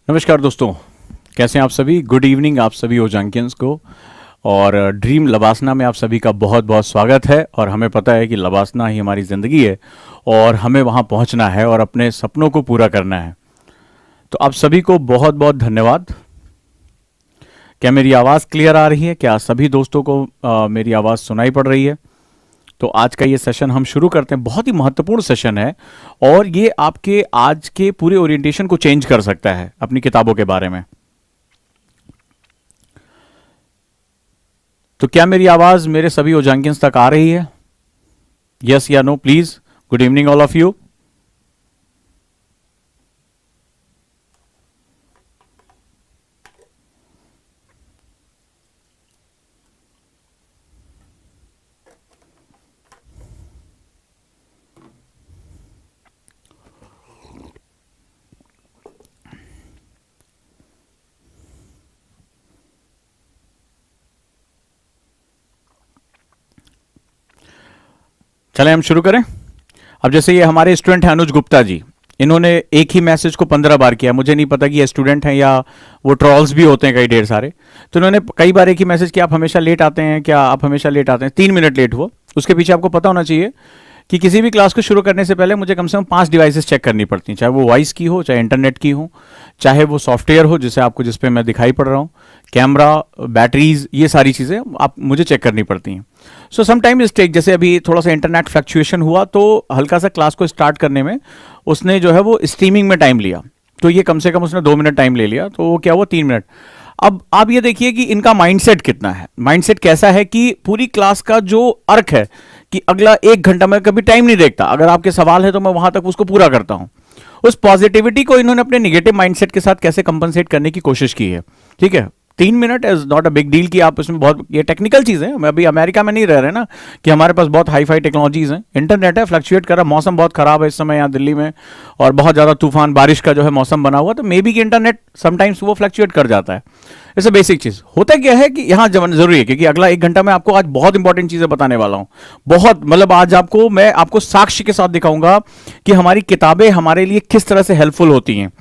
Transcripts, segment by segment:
नमस्कार दोस्तों, कैसे हैं आप सभी। गुड इवनिंग आप सभी ओजांकियंस को। और ड्रीम लबासना में आप सभी का बहुत बहुत स्वागत है। और हमें पता है कि लबासना ही हमारी ज़िंदगी है और हमें वहाँ पहुँचना है और अपने सपनों को पूरा करना है। तो आप सभी को बहुत बहुत धन्यवाद। क्या मेरी आवाज़ क्लियर आ रही है? क्या सभी दोस्तों को मेरी आवाज़ सुनाई पड़ रही है? तो आज का ये सेशन हम शुरू करते हैं। बहुत ही महत्वपूर्ण सेशन है और ये आपके आज के पूरे ओरिएंटेशन को चेंज कर सकता है अपनी किताबों के बारे में। तो क्या मेरी आवाज मेरे सभी ओजांकियंस तक आ रही है? यस या no please. Good evening all of you. चलें हम शुरू करें। अब जैसे ये हमारे स्टूडेंट हैं अनुज गुप्ता जी, इन्होंने एक ही मैसेज को 15 बार किया। मुझे नहीं पता कि ये स्टूडेंट हैं या वो ट्रॉल्स भी होते हैं कई ढेर सारे। तो इन्होंने कई बार एक ही मैसेज किया, आप हमेशा लेट आते हैं, क्या आप हमेशा लेट आते हैं? 3 मिनट लेट हुआ। उसके पीछे आपको पता होना चाहिए कि किसी भी क्लास को शुरू करने से पहले मुझे कम से कम 5 डिवाइसेस चेक करनी पड़ती हैं, चाहे वो वॉइस की हो, चाहे इंटरनेट की हो, चाहे वो सॉफ्टवेयर हो जिसे आपको जिस पे मैं दिखाई पड़ रहा हूँ, कैमरा, बैटरीज, ये सारी चीज़ें आप मुझे चेक करनी पड़ती हैं। सो समटाइम इस टेक, जैसे अभी थोड़ा सा इंटरनेट फ्लक्चुएशन हुआ तो हल्का सा क्लास को स्टार्ट करने में उसने जो है वो स्ट्रीमिंग में टाइम लिया, तो ये कम से कम उसने 2 मिनट टाइम ले लिया, तो वो क्या हुआ 3 मिनट। अब आप ये देखिए कि इनका माइंडसेट कितना है। माइंडसेट कैसा है कि पूरी क्लास का जो अर्क है कि अगला 1 घंटा मैं कभी टाइम नहीं देखता, अगर आपके सवाल है तो मैं वहां तक उसको पूरा करता हूं। उस पॉजिटिविटी को इन्होंने अपने निगेटिव माइंडसेट के साथ कैसे कंपनसेट करने की कोशिश की है। ठीक है, 3 minute is not a big deal कि आप उसमें बहुत, ये टेक्निकल चीज़ है। हम अभी अमेरिका में नहीं रह रहे ना कि हमारे पास बहुत हाई फाई टेक्नोलॉजीज हैं। इंटरनेट है, फ्लक्चुएट कर रहा, मौसम बहुत खराब है इस समय यहाँ दिल्ली में और बहुत ज़्यादा तूफान बारिश का जो है मौसम बना हुआ, तो मे बी कि इंटरनेट समटाइम्स वो फ्लक्चुएट कर जाता है। इट्स अ बेसिक चीज़। होता क्या है कि यहाँ जरूरी है क्योंकि अगला 1 घंटा मैं आपको आज बहुत इंपॉर्टेंट चीज़ें बताने वाला हूँ। बहुत मतलब आज आपको मैं आपको साक्ष्य के साथ दिखाऊंगा कि हमारी किताबें हमारे लिए किस तरह से हेल्पफुल होती हैं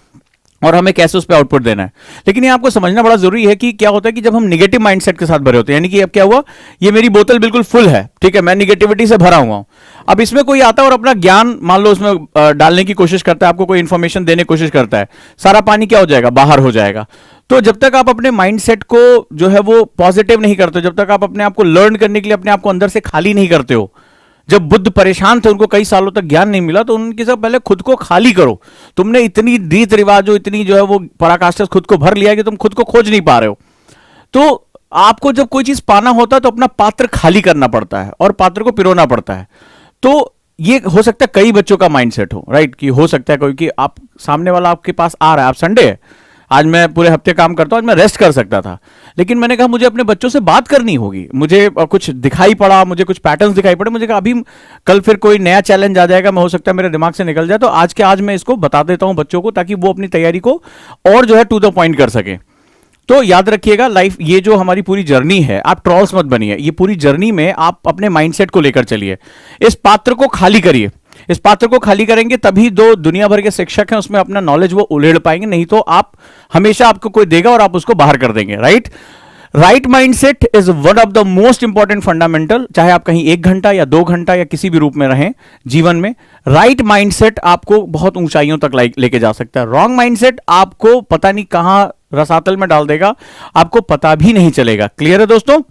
और हमें कैसे उस पर आउटपुट देना है। लेकिन ये आपको समझना बड़ा जरूरी है कि क्या होता है कि जब हम निगेटिव माइंडसेट के साथ भरे होते हैं, यानी कि अब क्या हुआ, ये मेरी बोतल बिल्कुल फुल है, ठीक है, मैं निगेटिविटी से भरा हुआ हूं। अब इसमें कोई आता है और अपना ज्ञान मान लो उसमें डालने की कोशिश करता है, आपको कोई इंफॉर्मेशन देने की कोशिश करता है, सारा पानी क्या हो जाएगा, बाहर हो जाएगा। तो जब तक आप अपने माइंडसेट को जो है वो पॉजिटिव नहीं करते, जब तक आप अपने आप को लर्न करने के लिए अपने आप को अंदर से खाली नहीं करते हो। जब बुद्ध परेशान थे, उनको कई सालों तक ज्ञान नहीं मिला, तो उनके सब पहले खुद को खाली करो। तुमने इतनी रीत रिवाजों, इतनी जो है वो पराकाष्ठा खुद को भर लिया कि तुम खुद को खोज नहीं पा रहे हो। तो आपको जब कोई चीज पाना होता है तो अपना पात्र खाली करना पड़ता है और पात्र को पिरोना पड़ता है। तो ये हो सकता है कई बच्चों का माइंडसेट हो, राइट, कि हो सकता है कोई कि आप सामने वाला आपके पास आ रहा है, आप संडे है, आज मैं पूरे हफ्ते काम करता हूँ, आज मैं रेस्ट कर सकता था, लेकिन मैंने कहा मुझे अपने बच्चों से बात करनी होगी, मुझे कुछ दिखाई पड़ा, मुझे कुछ पैटर्न्स दिखाई पड़े, मुझे कहा अभी कल फिर कोई नया चैलेंज आ जाएगा, मैं हो सकता है मेरे दिमाग से निकल जाए, तो आज के आज मैं इसको बता देता हूं बच्चों को ताकि वो अपनी तैयारी को और जो है टू द पॉइंट कर सके। तो याद रखिएगा, लाइफ ये जो हमारी पूरी जर्नी है, आप ट्रॉल्स मत बनिए, ये पूरी जर्नी में आप अपने माइंडसेट को लेकर चलिए। इस पात्र को खाली करिए। इस पात्र को खाली करेंगे तभी दो दुनिया भर के शिक्षक हैं उसमें अपना नॉलेज वो उड़ेड़ पाएंगे, नहीं तो आप हमेशा आपको कोई देगा और आप उसको बाहर कर देंगे। Right, right mindset is one of the most important fundamental. चाहे आप कहीं 1 घंटा या 2 घंटा या किसी भी रूप में रहें जीवन में, राइट माइंडसेट आपको बहुत ऊंचाइयों तक लेके जा सकता है। रॉन्ग माइंडसेट आपको पता नहीं कहां रसातल में डाल देगा, आपको पता भी नहीं चलेगा। क्लियर है दोस्तों?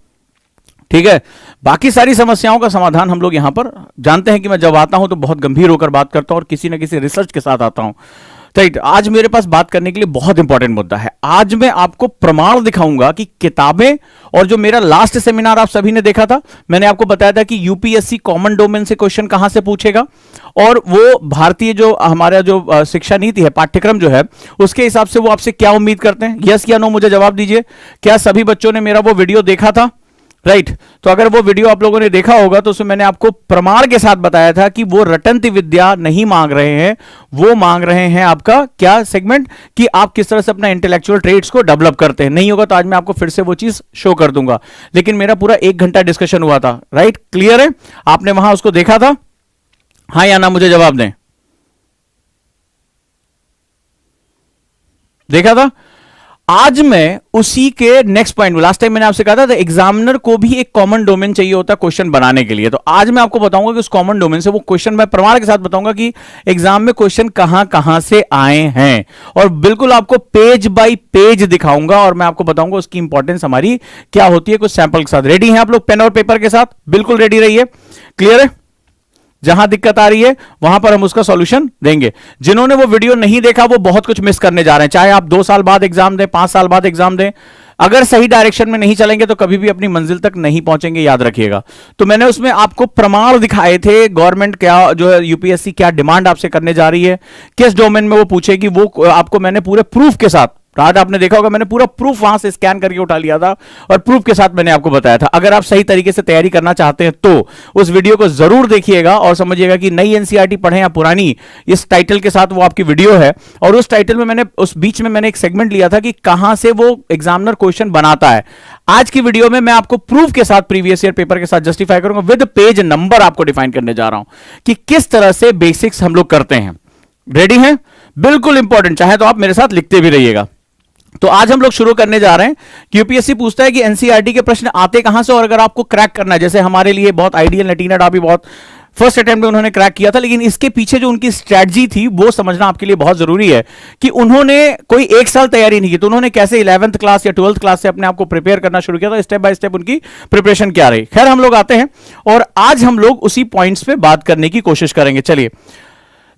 ठीक है, बाकी सारी समस्याओं का समाधान हम लोग यहां पर जानते हैं कि मैं जब आता हूं तो बहुत गंभीर होकर बात करता हूं और किसी ना किसी रिसर्च के साथ आता हूं। राइट, आज मेरे पास बात करने के लिए बहुत इंपॉर्टेंट मुद्दा है। आज मैं आपको प्रमाण दिखाऊंगा कि किताबें, और जो मेरा लास्ट सेमिनार आप सभी ने देखा था, मैंने आपको बताया था कि यूपीएससी कॉमन डोमेन से क्वेश्चन कहां से पूछेगा, और वो भारतीय जो हमारा जो शिक्षा नीति है, पाठ्यक्रम जो है, उसके हिसाब से वो आपसे क्या उम्मीद करते हैं। यस या नो मुझे जवाब दीजिए। क्या सभी बच्चों ने मेरा वो वीडियो देखा था? राइट, तो अगर वो वीडियो आप लोगों ने देखा होगा तो उसमें मैंने आपको प्रमाण के साथ बताया था कि वो रटंती विद्या नहीं मांग रहे हैं, वो मांग रहे हैं आपका क्या सेगमेंट, कि आप किस तरह से अपना इंटेलेक्चुअल ट्रेड्स को डेवलप करते हैं। नहीं होगा तो आज मैं आपको फिर से वो चीज शो कर दूंगा, लेकिन मेरा पूरा 1 घंटा डिस्कशन हुआ था। राइट, क्लियर है? आपने वहां उसको देखा था? हाँ या ना मुझे जवाब दें। देखा था। आज मैं उसी के नेक्स्ट पॉइंट में, लास्ट टाइम मैंने आपसे कहा था एग्जामिनर को भी एक कॉमन डोमेन चाहिए होता है क्वेश्चन बनाने के लिए। तो आज मैं आपको बताऊंगा कि उस कॉमन डोमेन से वो क्वेश्चन मैं प्रमाण के साथ बताऊंगा कि एग्जाम में क्वेश्चन कहां कहां से आए हैं, और बिल्कुल आपको पेज बाय पेज दिखाऊंगा और मैं आपको बताऊंगा उसकी इंपॉर्टेंस हमारी क्या होती है कुछ सैंपल के साथ। रेडी हैं आप लोग पेन और पेपर के साथ? बिल्कुल रेडी रहिए। क्लियर है? जहां दिक्कत आ रही है वहां पर हम उसका सॉल्यूशन देंगे। जिन्होंने वो वीडियो नहीं देखा वो बहुत कुछ मिस करने जा रहे हैं, चाहे आप 2 साल बाद एग्जाम दें, 5 साल बाद एग्जाम दें। अगर सही डायरेक्शन में नहीं चलेंगे तो कभी भी अपनी मंजिल तक नहीं पहुंचेंगे, याद रखिएगा। तो मैंने उसमें आपको प्रमाण दिखाए थे, गवर्नमेंट क्या जो है यूपीएससी क्या डिमांड आपसे करने जा रही है, किस डोमेन में वो पूछेगी, वो आपको मैंने पूरे प्रूफ के साथ, आज आपने देखा होगा मैंने पूरा प्रूफ वहां से स्कैन करके उठा लिया था और प्रूफ के साथ मैंने आपको बताया था। अगर आप सही तरीके से तैयारी करना चाहते हैं तो उस वीडियो को जरूर देखिएगा और समझिएगा कि नई एनसीईआरटी पढ़ें या पुरानी, इस टाइटल के साथ वो आपकी वीडियो है। और उस टाइटल में मैंने उस बीच में मैंने एक सेगमेंट लिया था कि कहां से वो एग्जामिनर क्वेश्चन बनाता है। आज की वीडियो में मैं आपको प्रूफ के साथ प्रीवियस ईयर पेपर के साथ जस्टिफाई करूंगा, विद पेज नंबर आपको डिफाइन करने जा रहा हूं कि किस तरह से बेसिक्स हम लोग करते हैं। रेडी हैं? बिल्कुल इंपॉर्टेंट, चाहे तो आप मेरे साथ लिखते भी रहिएगा। तो आज हम लोग शुरू करने जा रहे हैं कि यूपीएससी पूछता है कि एनसीईआरटी के प्रश्न आते कहां से, और अगर आपको क्रैक करना है, जैसे हमारे लिए बहुत आइडियल नटीना डा भी बहुत फर्स्ट अटेम्प्ट में उन्होंने क्रैक किया था, लेकिन इसके पीछे जो उनकी स्ट्रेटजी थी वो समझना आपके लिए बहुत जरूरी है कि उन्होंने कोई 1 साल तैयारी नहीं की, तो उन्होंने कैसे 11th क्लास या 12th क्लास से अपने आप को प्रिपेयर करना शुरू किया था, स्टेप बाय स्टेप उनकी प्रिपरेशन क्या रही। खैर हम लोग आते हैं और आज हम लोग उसी पॉइंट्स पे बात करने की कोशिश करेंगे। चलिए,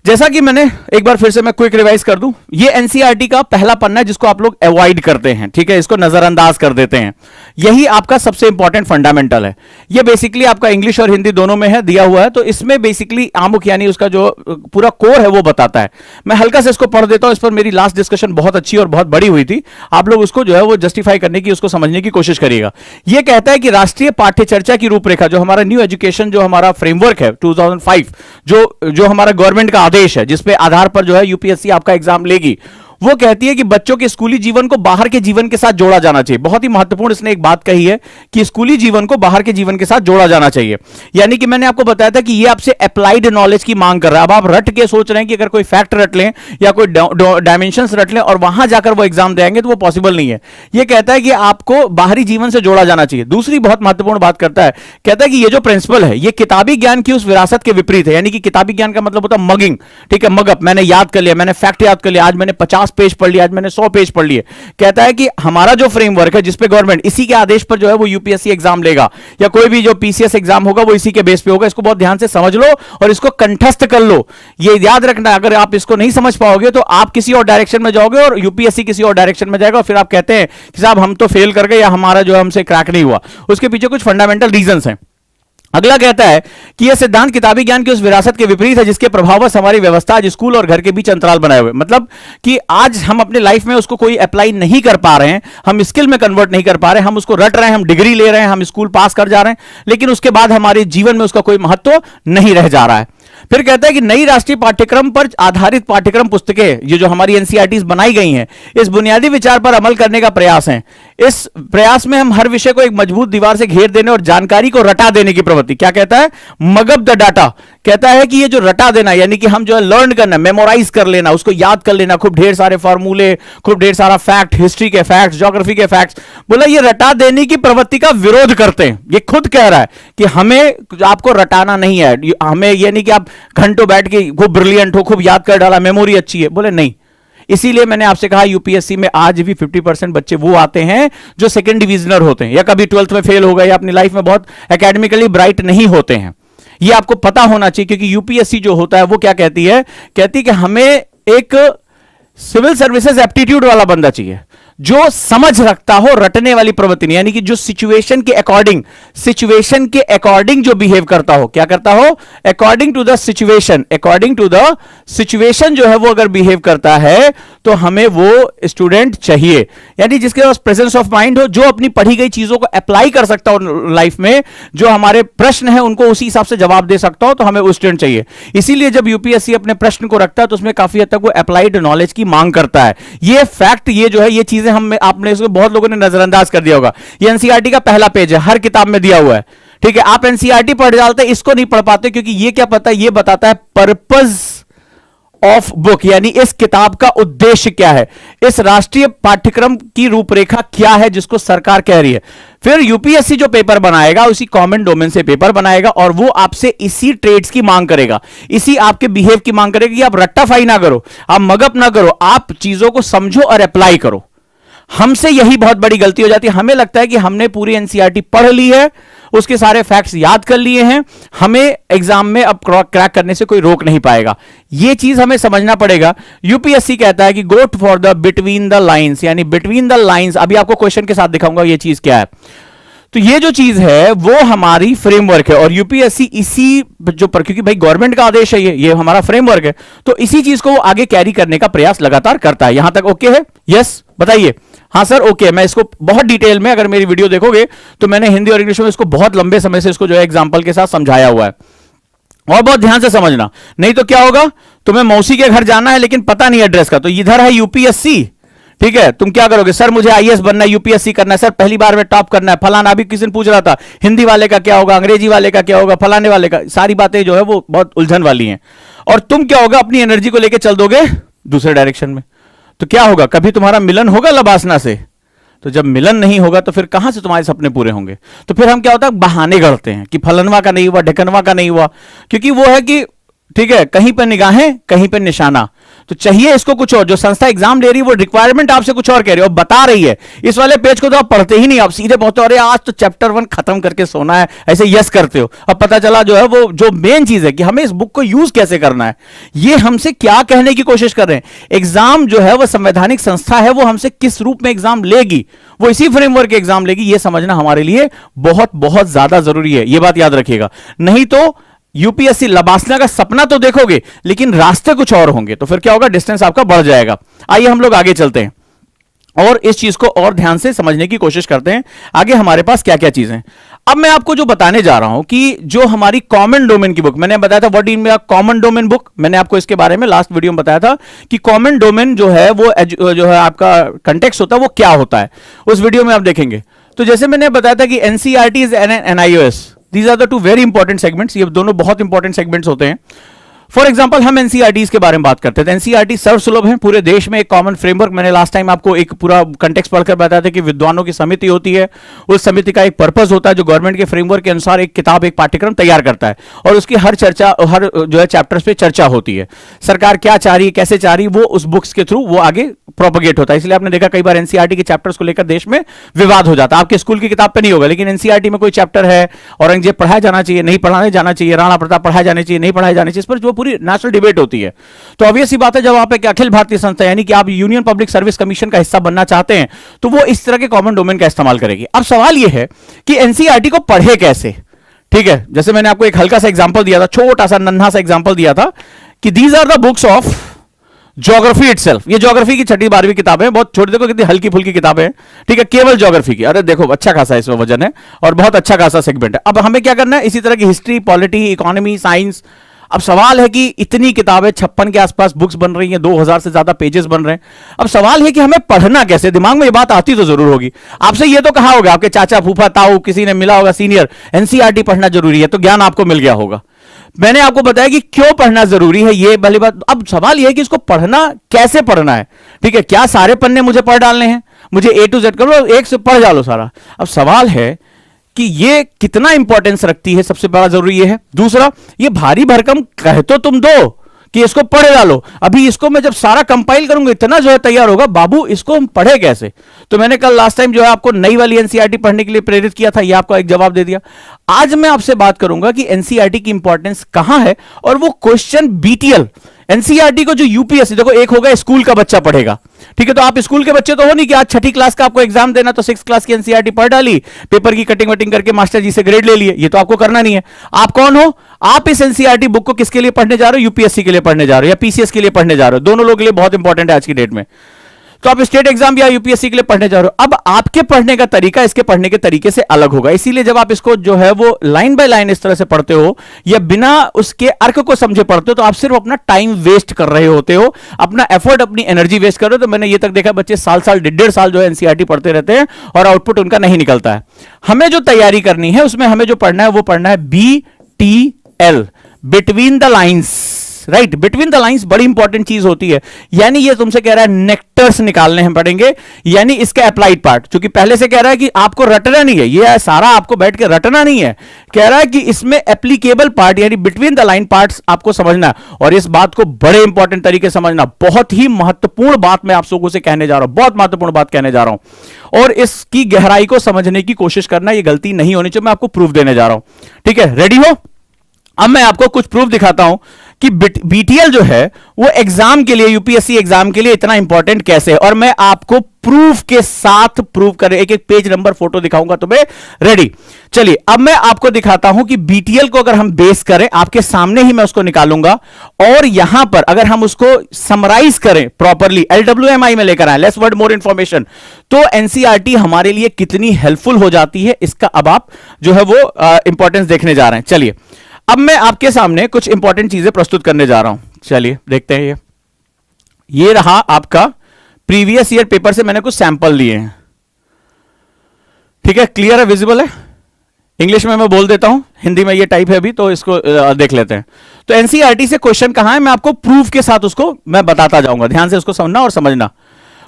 जैसा कि मैंने एक बार फिर से मैं क्विक रिवाइज कर दूं, ये एनसीईआरटी का पहला पन्ना है जिसको आप लोग अवॉइड करते हैं, ठीक है, इसको नजरअंदाज कर देते हैं। यही आपका सबसे इंपॉर्टेंट फंडामेंटल है। ये बेसिकली आपका इंग्लिश और हिंदी दोनों में है, दिया हुआ है। तो इसमें बेसिकली आमुख यानी उसका जो पूरा कोर है वो बताता है। मैं हल्का से इसको पढ़ देता हूं, इस पर मेरी लास्ट डिस्कशन बहुत अच्छी और बहुत बड़ी हुई थी, आप लोग उसको जो है वो जस्टिफाई करने की, उसको समझने की कोशिश करिएगा। यह कहता है कि राष्ट्रीय पाठ्य चर्चा की रूपरेखा, जो हमारा न्यू एजुकेशन जो हमारा फ्रेमवर्क है 2005, जो हमारा गवर्नमेंट का आदेश है जिसपे आधार पर जो है यूपीएससी आपका एग्जाम लेगी, वो कहती है कि बच्चों के स्कूली जीवन को बाहर के जीवन के साथ जोड़ा जाना चाहिए। बहुत ही महत्वपूर्ण इसने एक बात कही है कि स्कूली जीवन को बाहर के जीवन के साथ जोड़ा जाना चाहिए। यानी कि मैंने आपको बताया था कि ये आपसे अप्लाइड नॉलेज की मांग कर रहा है। अब आप रट के सोच रहे हैं कि अगर कोई फैक्ट रट लें या कोई डायमेंशंस रट लें और वहां जाकर वो एग्जाम देंगे तो वो पॉसिबल नहीं है। ये कहता है कि आपको बाहरी जीवन से जोड़ा जाना चाहिए। दूसरी बहुत महत्वपूर्ण बात करता है, कहता है कि ये जो प्रिंसिपल है ये किताबी ज्ञान की उस विरासत के विपरीत है। यानी कि किताबी ज्ञान का मतलब होता है मगिंग, ठीक है, मगअप, मैंने याद कर लिया, मैंने फैक्ट याद कर लिया, आज मैंने 50 पेज पढ़ लिया, आज मैंने 100 पेज पढ़ लिए। कहता है कि हमारा जो फ्रेमवर्क है जिसपे गवर्नमेंट इसी के आदेश पर जो है वो यूपीएससी एग्जाम लेगा या कोई भी जो पीसीएस एग्जाम होगा वो इसी के बेस पे होगा। इसको बहुत ध्यान से समझ लो और इसको कंठस्थ कर लो। ये याद रखना, अगर आप इसको नहीं समझ पाओगे तो आप किसी और डायरेक्शन में जाओगे और यूपीएससी किसी और डायरेक्शन में जाएगा और फिर आप कहते हैं कि साहब हम तो फेल कर गए या हमारा जो हमसे क्रैक नहीं हुआ। उसके पीछे कुछ फंडामेंटल रीजंस हैं। अगला कहता है कि यह सिद्धांत किताबी ज्ञान की उस विरासत के विपरीत है जिसके प्रभाववश हमारी व्यवस्था आज स्कूल और घर के बीच अंतराल बनाए हुए। मतलब कि आज हम अपने लाइफ में उसको कोई अप्लाई नहीं कर पा रहे हैं, हम स्किल में कन्वर्ट नहीं कर पा रहे हैं, हम उसको रट रहे हैं, हम डिग्री ले रहे हैं, हम स्कूल पास कर जा रहे हैं, लेकिन उसके बाद हमारे जीवन में उसका कोई महत्व नहीं रह जा रहा है। फिर कहता है कि नई राष्ट्रीय पाठ्यक्रम पर आधारित पाठ्यक्रम पुस्तकें, ये जो हमारी एनसीईआरटीज बनाई गई हैं, इस बुनियादी विचार पर अमल करने का प्रयास है। इस प्रयास में हम हर विषय को एक मजबूत दीवार से घेर देने और जानकारी को रटा देने की प्रवृत्ति, क्या कहता है, मगअप द डाटा। कहता है कि ये जो रटा देना यानी कि हम जो है लर्न करना, मेमोराइज कर लेना, उसको याद कर लेना, खूब ढेर सारे फॉर्मूले, खूब ढेर सारा फैक्ट, हिस्ट्री के फैक्ट्स, ज्योग्राफी के फैक्ट्स, बोला ये रटा देने की प्रवृत्ति का विरोध करते हैं। ये खुद कह रहा है कि हमें आपको रटाना नहीं है, हमें ये नहीं कि आप घंटों बैठ के खूब ब्रिलियंट हो, खूब याद कर डाला, मेमोरी अच्छी है, बोले नहीं। इसीलिए मैंने आपसे कहा यूपीएससी में आज भी 50% बच्चे वो आते हैं जो सेकंड डिविजनर होते हैं या कभी 12th में फेल हो गए या अपनी लाइफ में बहुत एकेडमिकली ब्राइट नहीं होते हैं। ये आपको पता होना चाहिए क्योंकि यूपीएससी जो होता है वो क्या कहती है, कहती है कि हमें एक सिविल सर्विसेज एप्टीट्यूड वाला बंदा चाहिए जो समझ रखता हो, रटने वाली प्रवृत्ति नहीं, यानी कि जो सिचुएशन के अकॉर्डिंग जो बिहेव करता हो, क्या करता हो, अकॉर्डिंग टू द सिचुएशन जो है वो अगर बिहेव करता है तो हमें वो स्टूडेंट चाहिए। यानी जिसके पास प्रेजेंस ऑफ माइंड हो, जो अपनी पढ़ी गई चीजों को अप्लाई कर सकता हो लाइफ में, जो हमारे प्रश्न है उनको उसी हिसाब से जवाब दे सकता हो, तो हमें वो स्टूडेंट चाहिए। इसीलिए जब यूपीएससी अपने प्रश्न को रखता है तो उसमें काफी हद तक वो अप्लाइड नॉलेज की मांग करता है। ये फैक्ट, ये जो है, ये चीजें हम आपने इसको बहुत लोगों ने नजरअंदाज कर दिया होगा। ये एनसीईआरटी का पहला पेज है, हर किताब में दिया हुआ है, ठीक है। आप एनसीईआरटी पढ़ डालते, इसको नहीं पढ़ पाते क्योंकि ये क्या पता है, ये बताता है पर्पस ऑफ बुक, यानी इस किताब का उद्देश्य क्या है, इस राष्ट्रीय पाठ्यक्रम की रूपरेखा क्या है जिसको सरकार कह रही है। फिर यूपीएससी जो पेपर बनाएगा उसी कॉमन डोमेन से पेपर बनाएगा और वो आपसे इसी ट्रेड्स की मांग करेगा, इसी आपके बिहेव की मांग करेगा कि आप रट्टाफाई ना करो, आप मगअप ना करो, आप चीजों को समझो और अप्लाई करो। हमसे यही बहुत बड़ी गलती हो जाती है। हमें लगता है कि हमने पूरी एनसीईआरटी पढ़ ली है, उसके सारे फैक्ट्स याद कर लिए हैं, हमें एग्जाम में अब क्रैक करने से कोई रोक नहीं पाएगा। यह चीज हमें समझना पड़ेगा। यूपीएससी कहता है कि go for the between the lines, यानी बिटवीन द लाइंस। अभी आपको क्वेश्चन के साथ दिखाऊंगा यह चीज क्या है। तो ये जो चीज है वो हमारी फ्रेमवर्क है और यूपीएससी इसी जो पर, क्योंकि भाई गवर्नमेंट का आदेश है, ये हमारा फ्रेमवर्क है, तो इसी चीज को वो आगे कैरी करने का प्रयास लगातार करता है। यहां तक ओके है? यस बताइए। हाँ सर ओके। मैं इसको बहुत डिटेल में, अगर मेरी वीडियो देखोगे तो मैंने हिंदी और इंग्लिश में इसको बहुत लंबे समय से इसको जो है एग्जाम्पल के साथ समझाया हुआ है, और बहुत ध्यान से समझना, नहीं तो क्या होगा, तुम्हें मौसी के घर जाना है लेकिन पता नहीं एड्रेस का, तो इधर है यूपीएससी, ठीक है, तुम क्या करोगे, सर मुझे आईएएस बनना है, यूपीएससी करना है, सर पहली बार में टॉप करना है, फलाना। अभी किसी ने पूछ रहा था हिंदी वाले का क्या होगा, अंग्रेजी वाले का क्या होगा, फलाने वाले का, सारी बातें जो है वो बहुत उलझन वाली हैं। और तुम क्या होगा, अपनी एनर्जी को लेकर चल दोगे दूसरे डायरेक्शन में, तो क्या होगा, कभी तुम्हारा मिलन होगा लबासना से? तो जब मिलन नहीं होगा तो फिर कहां से तुम्हारे सपने पूरे होंगे? तो फिर हम क्या होता है, बहाने गढ़ते हैं कि फलनवा का नहीं हुआ, ढकनवा का नहीं हुआ, क्योंकि वो है कि ठीक है, कहीं पर निगाहें कहीं पर निशाना। तो चाहिए इसको कुछ और, जो संस्था एग्जाम ले रही है वो रिक्वायरमेंट आपसे कुछ और कह रही है और बता रही है। इस वाले पेज को तो आप पढ़ते ही नहीं, आप सीधे पहुंचते हो, अरे आज तो चैप्टर 1 खत्म करके सोना है, ऐसे यस करते हो। अब पता चला जो है वो जो मेन चीज है कि हमें इस बुक को यूज कैसे करना है, ये हमसे क्या कहने की कोशिश कर रहे हैं। एग्जाम जो है वो संवैधानिक संस्था है, वो हमसे किस रूप में एग्जाम लेगी, वो इसी फ्रेमवर्क के एग्जाम लेगी, ये समझना हमारे लिए बहुत बहुत ज्यादा जरूरी है। ये बात याद रखिएगा, नहीं तो यूपीएससी लबासना का सपना तो देखोगे लेकिन रास्ते कुछ और होंगे, तो फिर क्या होगा, डिस्टेंस आपका बढ़ जाएगा। आइए हम लोग आगे चलते हैं और इस चीज को और ध्यान से समझने की कोशिश करते हैं। आगे हमारे पास क्या क्या चीजें। अब मैं आपको जो बताने जा रहा हूं कि जो हमारी कॉमन डोमेन की बुक, मैंने बताया था what is common domain book, मैंने आपको इसके बारे में लास्ट वीडियो में बताया था कि कॉमन डोमेन जो है वो जो है आपका कंटेक्स्ट होता है वो क्या होता है, उस वीडियो में आप देखेंगे। तो जैसे मैंने बताया था कि NCERT is NIOS, These are the two very important segments. ये दोनों बहुत इंपॉर्टेंट सेगमेंट्स होते हैं। फॉर एग्जाम्पल हम एनसीईआरटी के बारे में बात करते थे। एनसीईआरटी सर्वसुलभ है, पूरे देश में एक कॉमन फ्रेमवर्क। मैंने लास्ट टाइम आपको एक पूरा कंटेक्स्ट पढ़कर बताया था कि विद्वानों की समिति होती है, उस समिति का एक पर्पस होता है जो गवर्नमेंट के फ्रेमवर्क के अनुसार एक किताब, एक पाठ्यक्रम तैयार करता है और उसकी हर चर्चा, हर जो है चैप्टर्स पे चर्चा होती है। सरकार क्या चाह रही है, कैसे चाह रही है, वो उस बुक्स के थ्रू वो आगे प्रोपोगेट होता है। इसलिए आपने देखा कई बार एनसीईआरटी के चैप्टर्स को लेकर देश में विवाद हो जाता है। आपके स्कूल की किताब पे नहीं होगा लेकिन एनसीईआरटी में कोई चैप्टर है, औरंगजेब पढ़ाया जाना चाहिए, नहीं पढ़ाया जाना चाहिए, राणा प्रताप पढ़ाया जाना चाहिए, नहीं पढ़ाया जाना चाहिए, इस पर जो पूरी नेशनल डिबेट होती है। तो ऑब्वियस सी बात है, जब आप एक अखिल भारतीय संस्था यानी कि आप यूनियन पब्लिक सर्विस कमीशन का हिस्सा बनना चाहते हैं तो वो इस तरह के कॉमन डोमेन का इस्तेमाल करेगी। अब सवाल यह है कि एनसीईआरटी को पढ़े कैसे, ठीक है। जैसे मैंने आपको एक हल्का सा एग्जांपल दिया था, छोटा सा नन्हा सा एग्जांपल दिया था कि these are the books of geography itself. ये ज्योग्राफी की 6वीं 12वीं किताबें, बहुत छोटी, देखो कितनी हल्की फुल्की किताबें, ठीक है, केवल ज्योग्राफी की। अरे देखो अच्छा खासा इसमें वजन है और बहुत अच्छा खासा सेगमेंट है। अब हमें क्या करना है, इसी तरह की हिस्ट्री, पॉलिटी, इकोनॉमी, साइंस। अब सवाल है कि इतनी किताबें, 56 के आसपास बुक्स बन रही हैं, 2000 से ज्यादा पेजेस बन रहे हैं। अब सवाल है कि हमें पढ़ना कैसे। दिमाग में ये बात आती तो जरूर होगी, आपसे ये तो कहा होगा, आपके चाचा, फूफा, ताऊ, किसी ने मिला होगा सीनियर, एनसीईआरटी पढ़ना जरूरी है, तो ज्ञान आपको मिल गया होगा। मैंने आपको बताया कि क्यों पढ़ना जरूरी है, ये भली बात। अब सवाल यह है कि इसको पढ़ना कैसे पढ़ना है, ठीक है। क्या सारे पन्ने मुझे पढ़ डालने हैं, मुझे ए टू जेड करो, एक से पढ़ डालो सारा। अब सवाल है कि ये कितना इंपॉर्टेंस रखती है, सबसे बड़ा जरूरी ये है। दूसरा, ये भारी भरकम कह तो तुम दो कि इसको पढ़े डालो, अभी इसको मैं जब सारा कंपाइल करूंगा इतना जो है तैयार होगा, बाबू इसको हम पढ़े कैसे। तो मैंने कल लास्ट टाइम जो है आपको नई वाली एनसीईआरटी पढ़ने के लिए प्रेरित किया था, ये आपको एक जवाब दे दिया। आज मैं आपसे बात करूंगा कि एनसीईआरटी की इंपॉर्टेंस कहां है और वो क्वेश्चन बीटीएल एनसीईआरटी को जो यूपीएससी, देखो एक होगा स्कूल का बच्चा पढ़ेगा, ठीक है, तो आप स्कूल के बच्चे तो हो नहीं कि आज 6ठी क्लास का आपको एग्जाम देना तो 6th क्लास की एनसीईआरटी पढ़ डाली, पेपर की कटिंग वटिंग करके मास्टर जी से ग्रेड ले लिए, ये तो आपको करना नहीं है। आप कौन हो, आप इस एनसीईआरटी बुक को किसके लिए पढ़ने जा रहे हो, यूपीएससी के लिए पढ़ने जा रहे हो या पीसीएस के लिए पढ़ने जा रहे हो, दोनों लोगों के लिए बहुत इंपॉर्टेंट है आज की डेट में। तो आप स्टेट एग्जाम या यूपीएससी के लिए पढ़ने जा रहे हो। अब आपके पढ़ने का तरीका इसके पढ़ने के तरीके से अलग होगा, इसीलिए जब आप इसको जो है वो लाइन बाय लाइन इस तरह से पढ़ते हो या बिना उसके अर्क को समझे पढ़ते हो तो आप सिर्फ अपना टाइम वेस्ट कर रहे होते हो, अपना एफर्ट, अपनी एनर्जी वेस्ट कर रहे हो। तो मैंने ये तक देखा बच्चे साल 1.5 साल जो है एनसीईआरटी पढ़ते रहते हैं और आउटपुट उनका नहीं निकलता है। हमें जो तैयारी करनी है उसमें हमें जो पढ़ना है वो पढ़ना है BTL, between the lines, lines, right, between the lines बड़ी इंपॉर्टेंट चीज होती है। यानी ये तुमसे कह रहा है नेक्टर्स निकालने हम पड़ेंगे, यानी इसका अप्लाइड पार्ट, क्योंकि पहले से कह रहा है कि आपको रटना नहीं है, ये सारा आपको बैठ के रटना नहीं है, कह रहा है कि इसमें एप्लीकेबल पार्ट यानी बिटवीन द लाइन पार्ट्स आपको समझना है। और इस बात को बड़े इंपॉर्टेंट तरीके से समझना, बहुत ही महत्वपूर्ण बात मैं आप लोगों से कहने जा रहा हूं, बहुत महत्वपूर्ण बात कहने जा रहा हूं, और इसकी गहराई को समझने की कोशिश करना, ये गलती नहीं होनी चाहिए। मैं आपको प्रूफ देने जा रहा हूं, ठीक है, रेडी हो? अब मैं आपको कुछ प्रूफ दिखाता हूं कि बीटीएल जो है वो एग्जाम के लिए, यूपीएससी एग्जाम के लिए इतना इंपॉर्टेंट कैसे है, और मैं आपको प्रूफ के साथ प्रूफ कर, एक एक पेज नंबर फोटो दिखाऊंगा तुम्हें। रेडी? चलिए, अब मैं आपको दिखाता हूं कि बीटीएल को अगर हम बेस करें, आपके सामने ही मैं उसको निकालूंगा, और यहां पर अगर हम उसको समराइज करें प्रॉपरली, एलडब्ल्यूएमआई में लेकर आए, लेस वर्ड मोर इंफॉर्मेशन, तो एनसीईआरटी हमारे लिए कितनी हेल्पफुल हो जाती है, इसका अब आप जो है वो इंपॉर्टेंस देखने जा रहे हैं। चलिए, अब मैं आपके सामने कुछ इंपॉर्टेंट चीजें प्रस्तुत करने जा रहा हूं। चलिए देखते हैं। ये रहा आपका प्रीवियस ईयर पेपर से मैंने कुछ सैंपल लिए हैं, ठीक है, क्लियर है, विजिबल है? इंग्लिश में मैं बोल देता हूं, हिंदी में ये टाइप है अभी, तो इसको देख लेते हैं। तो एनसीईआरटी से क्वेश्चन कहां है, मैं आपको प्रूफ के साथ उसको मैं बताता जाऊंगा, ध्यान से उसको समझना और समझना।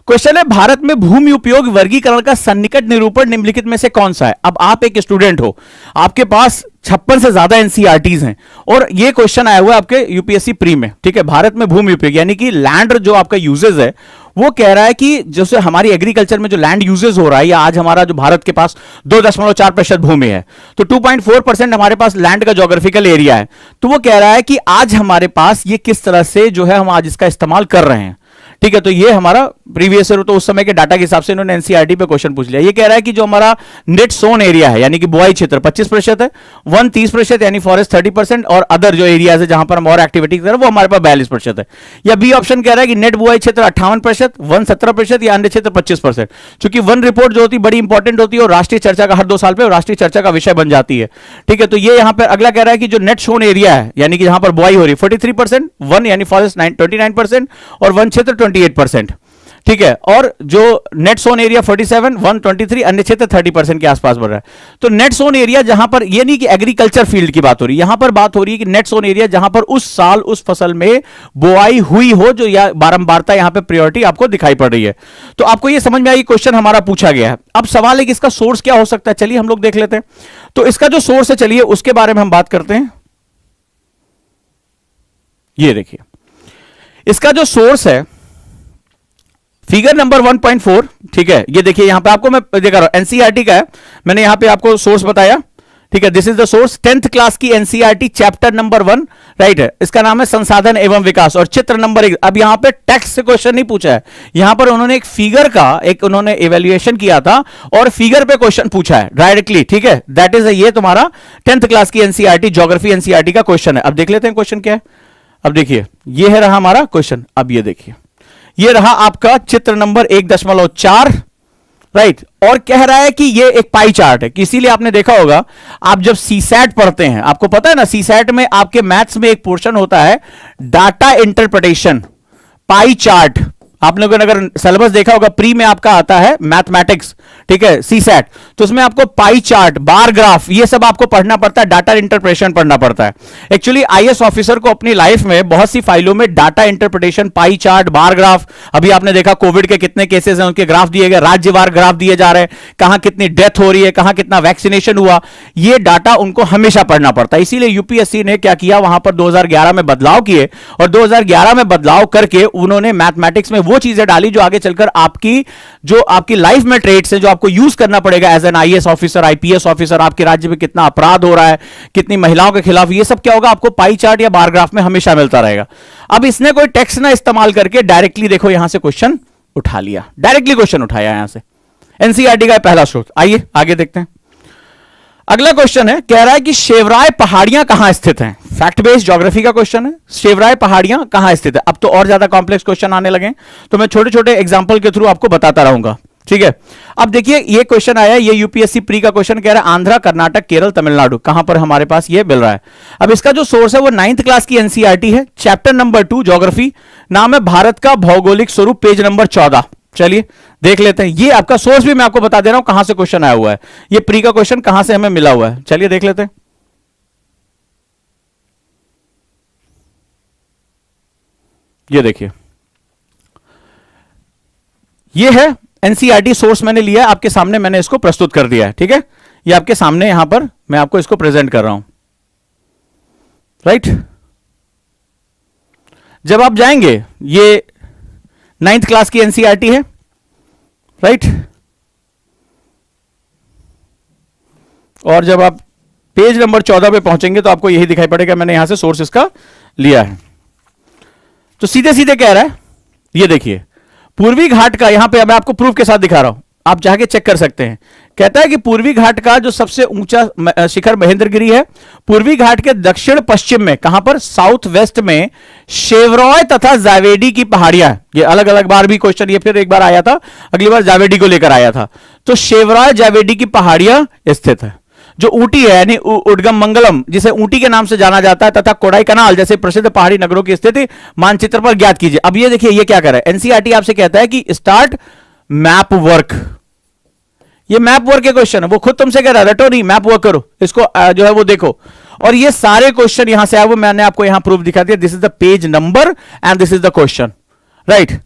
क्वेश्चन है, भारत में भूमि उपयोग वर्गीकरण का सन्निकट निरूपण निम्नलिखित में से कौन सा है? अब आप एक स्टूडेंट हो, आपके पास 56 से ज्यादा एनसीईआरटीज हैं, और ये क्वेश्चन आया हुआ है आपके यूपीएससी प्री में, ठीक है। भारत में भूमि उपयोग यानी कि लैंड जो आपका यूजेज है, वो कह रहा है कि जैसे हमारी एग्रीकल्चर में जो लैंड यूजेज हो रहा है, या आज हमारा जो भारत के पास 2.4% भूमि है, तो 2.4% हमारे पास लैंड का ज्योग्राफिकल एरिया है, तो वो कह रहा है कि आज हमारे पास ये किस तरह से जो है हम आज इसका इस्तेमाल कर रहे हैं, ठीक है। तो ये हमारा प्रीवियस ईयर, तो उस समय के डाटा के हिसाब से इन्होंने एनसीईआरटी पे क्वेश्चन पूछ लिया। ये कह रहा है कि जो हमारा नेट सोन एरिया है, यानी कि बुआई क्षेत्र 25% है, वन 30% यानी फॉरेस्ट 30%, और अदर जो एरियाज है जहां पर हम और एक्टिविटी कर रहे हैं वो हमारे पास 42% है। या बी ऑप्शन कह रहा है कि नेट बुआई क्षेत्र 58%, वन 17% या अन्य क्षेत्र 25%। चूंकि वन रिपोर्ट जो होती है बड़ी इंपॉर्टेंट होती है, और राष्ट्रीय चर्चा का हर 2 साल पे राष्ट्रीय चर्चा का विषय बन जाती है, ठीक है। तो ये यहां पर अगला कह रहा है कि जो नेट सोन एरिया है, यानी कि जहां पर बुआई हो रही है 43%, वन यानी फॉरेस्ट 29%, और वन क्षेत्र 28%, ठीक है। और जो नेट सोन एरिया 47, 123, अन्य क्षेत्र 30% के आसपास बढ़ रहा है। तो नेट सोन एरिया जहां पर, ये नहीं कि एग्रीकल्चर फील्ड की बात हो रही है, यहां पर बात हो रही है कि नेट सोन एरिया जहां पर उस साल उस फसल में बुआई हुई हो, जो या बारंबारता यहां पे प्रायोरिटी आपको दिखाई पड़ रही है। तो आपको ये समझ में आई, क्वेश्चन हमारा पूछा गया है। अब सवाल है कि इसका सोर्स क्या हो सकता है, चलिए हम लोग देख लेते हैं। तो इसका जो सोर्स है, चलिए उसके बारे में हम बात करते हैं। ये देखिए, इसका जो सोर्स है फिगर नंबर 1.4, ठीक है। ये देखिए यहां पे आपको मैं दिखा रहा हूं, एनसीईआरटी का है, मैंने यहां पे आपको सोर्स बताया, ठीक है। This is the source, 10th class की एनसीईआरटी चैप्टर नंबर 1, राइट है। इसका नाम है संसाधन एवं विकास, और चित्र नंबर 1। अब यहां पे टेक्स्ट से क्वेश्चन नहीं पूछा है, यहां पर उन्होंने एक फिगर का उन्होंने इवेल्युएशन किया था, और फिगर पे क्वेश्चन पूछा है डायरेक्टली, ठीक है। दैट इज ये तुम्हारा 10th क्लास की एनसीईआरटी ज्योग्राफी एनसीईआरटी का क्वेश्चन है। अब देख लेते हैं क्वेश्चन क्या है। अब देखिए, ये है रहा हमारा क्वेश्चन। अब ये देखिए, ये रहा आपका चित्र नंबर 1.4, राइट। और कह रहा है कि ये एक पाई चार्ट है, इसीलिए आपने देखा होगा, आप जब सीसैट पढ़ते हैं, आपको पता है ना, सीसैट में आपके मैथ्स में एक पोर्शन होता है डाटा इंटरप्रिटेशन, पाई चार्ट। आप लोगों ने अगर सिलेबस देखा होगा, प्री में आपका आता है मैथमेटिक्स, ठीक है, सीसैट, तो उसमें आपको पाई चार्ट, बार ग्राफ, ये सब आपको पढ़ना पड़ता है, डाटा इंटरप्रिटेशन पढ़ना पड़ता है। एक्चुअली आईएएस ऑफिसर को अपनी लाइफ में बहुत सी फाइलों में data interpretation, pie chart, bar graph, अभी आपने देखा कोविड के कितने केसेस हैं, उनके ग्राफ दिए गए, राज्यवार ग्राफ दिए जा रहे हैं, कहां कितनी डेथ हो रही है, कहां कितना वैक्सीनेशन हुआ, ये डाटा उनको हमेशा पढ़ना पड़ता है। इसीलिए यूपीएससी ने क्या किया, वहां पर 2011 में बदलाव किए, और 2011 में बदलाव करके उन्होंने मैथमेटिक्स में वो चीजें डाली जो आगे चलकर आपकी लाइफ में ट्रेड्स हैं, जो आपको यूज करना पड़ेगा as an IAS officer, IPS officer. आपके राज्य में कितना अपराध हो रहा है, कितनी महिलाओं के खिलाफ, ये सब क्या होगा, आपको पाई चार्ट या बार ग्राफ में हमेशा मिलता रहेगा। अब इसने कोई टेक्स्ट ना इस्तेमाल करके डायरेक्टली देखो यहां से क्वेश्चन उठा लिया, डायरेक्टली क्वेश्चन उठाया यहां से, एनसीईआरटी का पहला स्रोत। आइए आगे देखते हैं। अगला क्वेश्चन है, कह रहा है कि शेवराय पहाड़ियां कहां स्थित हैं। फैक्ट बेस्ड ज्योग्राफी का क्वेश्चन है, शेवराय पहाड़ियां कहां स्थित है। अब तो और ज्यादा कॉम्प्लेक्स क्वेश्चन आने लगे, तो मैं छोटे छोटे एग्जांपल के थ्रू आपको बताता रहूंगा, ठीक है। अब देखिए, ये क्वेश्चन आया, ये यूपीएससी प्री का क्वेश्चन, कह रहा है आंध्र, कर्नाटक, केरल, तमिलनाडु कहां पर हमारे पास ये मिल रहा है। अब इसका जो सोर्स है वो 9th क्लास की एनसीईआरटी है, चैप्टर नंबर 2 ज्योग्राफी, नाम है भारत का भौगोलिक स्वरूप, पेज नंबर 14। चलिए देख लेते हैं। ये आपका सोर्स भी मैं आपको बता दे रहा हूं कहां से क्वेश्चन आया हुआ है, ये प्री का क्वेश्चन कहां से हमें मिला हुआ है। चलिए देख लेते हैं। ये देखिए, ये है एनसीईआरटी सोर्स, मैंने लिया है आपके सामने, मैंने इसको प्रस्तुत कर दिया है। ठीक है, ये आपके सामने यहां पर मैं आपको इसको प्रेजेंट कर रहा हूं। राइट, जब आप जाएंगे, ये 9th क्लास की एनसीईआरटी है। राइट, और जब आप पेज नंबर 14 पे पहुंचेंगे तो आपको यही दिखाई पड़ेगा, मैंने यहां से सोर्स इसका लिया है। तो सीधे सीधे कह रहा है, ये देखिए पूर्वी घाट का, यहां पे अब मैं आपको प्रूफ के साथ दिखा रहा हूं, आप जाके चेक कर सकते हैं। कहता है कि पूर्वी घाट का जो सबसे ऊंचा शिखर महेंद्रगिरी है, पूर्वी घाट के दक्षिण पश्चिम में, कहां पर, साउथ वेस्ट में शेवरॉय तथा जावेडी की पहाड़ियां। ये अलग अलग बार भी क्वेश्चन, ये फिर एक बार आया था, अगली बार जावेडी को लेकर आया था। तो शेवरॉय जावेडी की पहाड़ियां स्थित है। जो ऊटी है यानी उडगम मंगलम, जिसे ऊटी के नाम से जाना जाता है, तथा कोडाई कनाल जैसे प्रसिद्ध पहाड़ी नगरों की स्थिति मानचित्र पर ज्ञात कीजिए। अब ये देखिए, ये क्या कर रहा है, एनसीईआरटी आपसे कहता है कि स्टार्ट मैप वर्क। ये मैप वर्क के क्वेश्चन है, वो खुद तुमसे कह रहा है रटो नहीं, मैप वर्क करो, इसको जो है वो देखो। और ये सारे क्वेश्चन यहां से आए, वो मैंने आपको यहां प्रूफ दिखा दिया। This is the page number and this is the question. Right,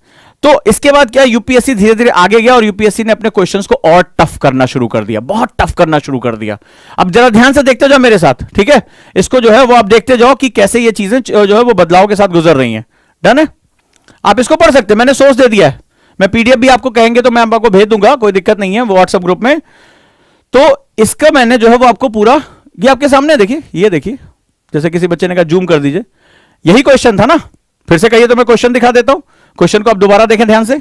तो इसके बाद क्या, यूपीएससी धीरे धीरे आगे गया और यूपीएससी ने अपने क्वेश्चंस को और टफ करना शुरू कर दिया, बहुत टफ करना शुरू कर दिया। अब जरा ध्यान से देखते जाओ मेरे साथ, ठीक है, इसको जो है वो आप देखते जाओ कि कैसे ये चीजें जो है वो बदलाव के साथ गुजर रही हैं। डन है, आप इसको पढ़ सकते हैं, मैंने सोर्स दे दिया है, मैं पीडीएफ भी आपको कहेंगे तो मैं आपको भेज दूंगा, कोई दिक्कत नहीं है, वो व्हाट्सएप ग्रुप में। तो इसका मैंने जो है वो आपको पूरा, ये आपके सामने देखिए, ये देखिए, जैसे किसी बच्चे ने कहा जूम कर दीजिए, यही क्वेश्चन था ना, फिर से कहिए तो मैं क्वेश्चन दिखा देता हूं, क्वेश्चन को आप दोबारा देखें ध्यान से।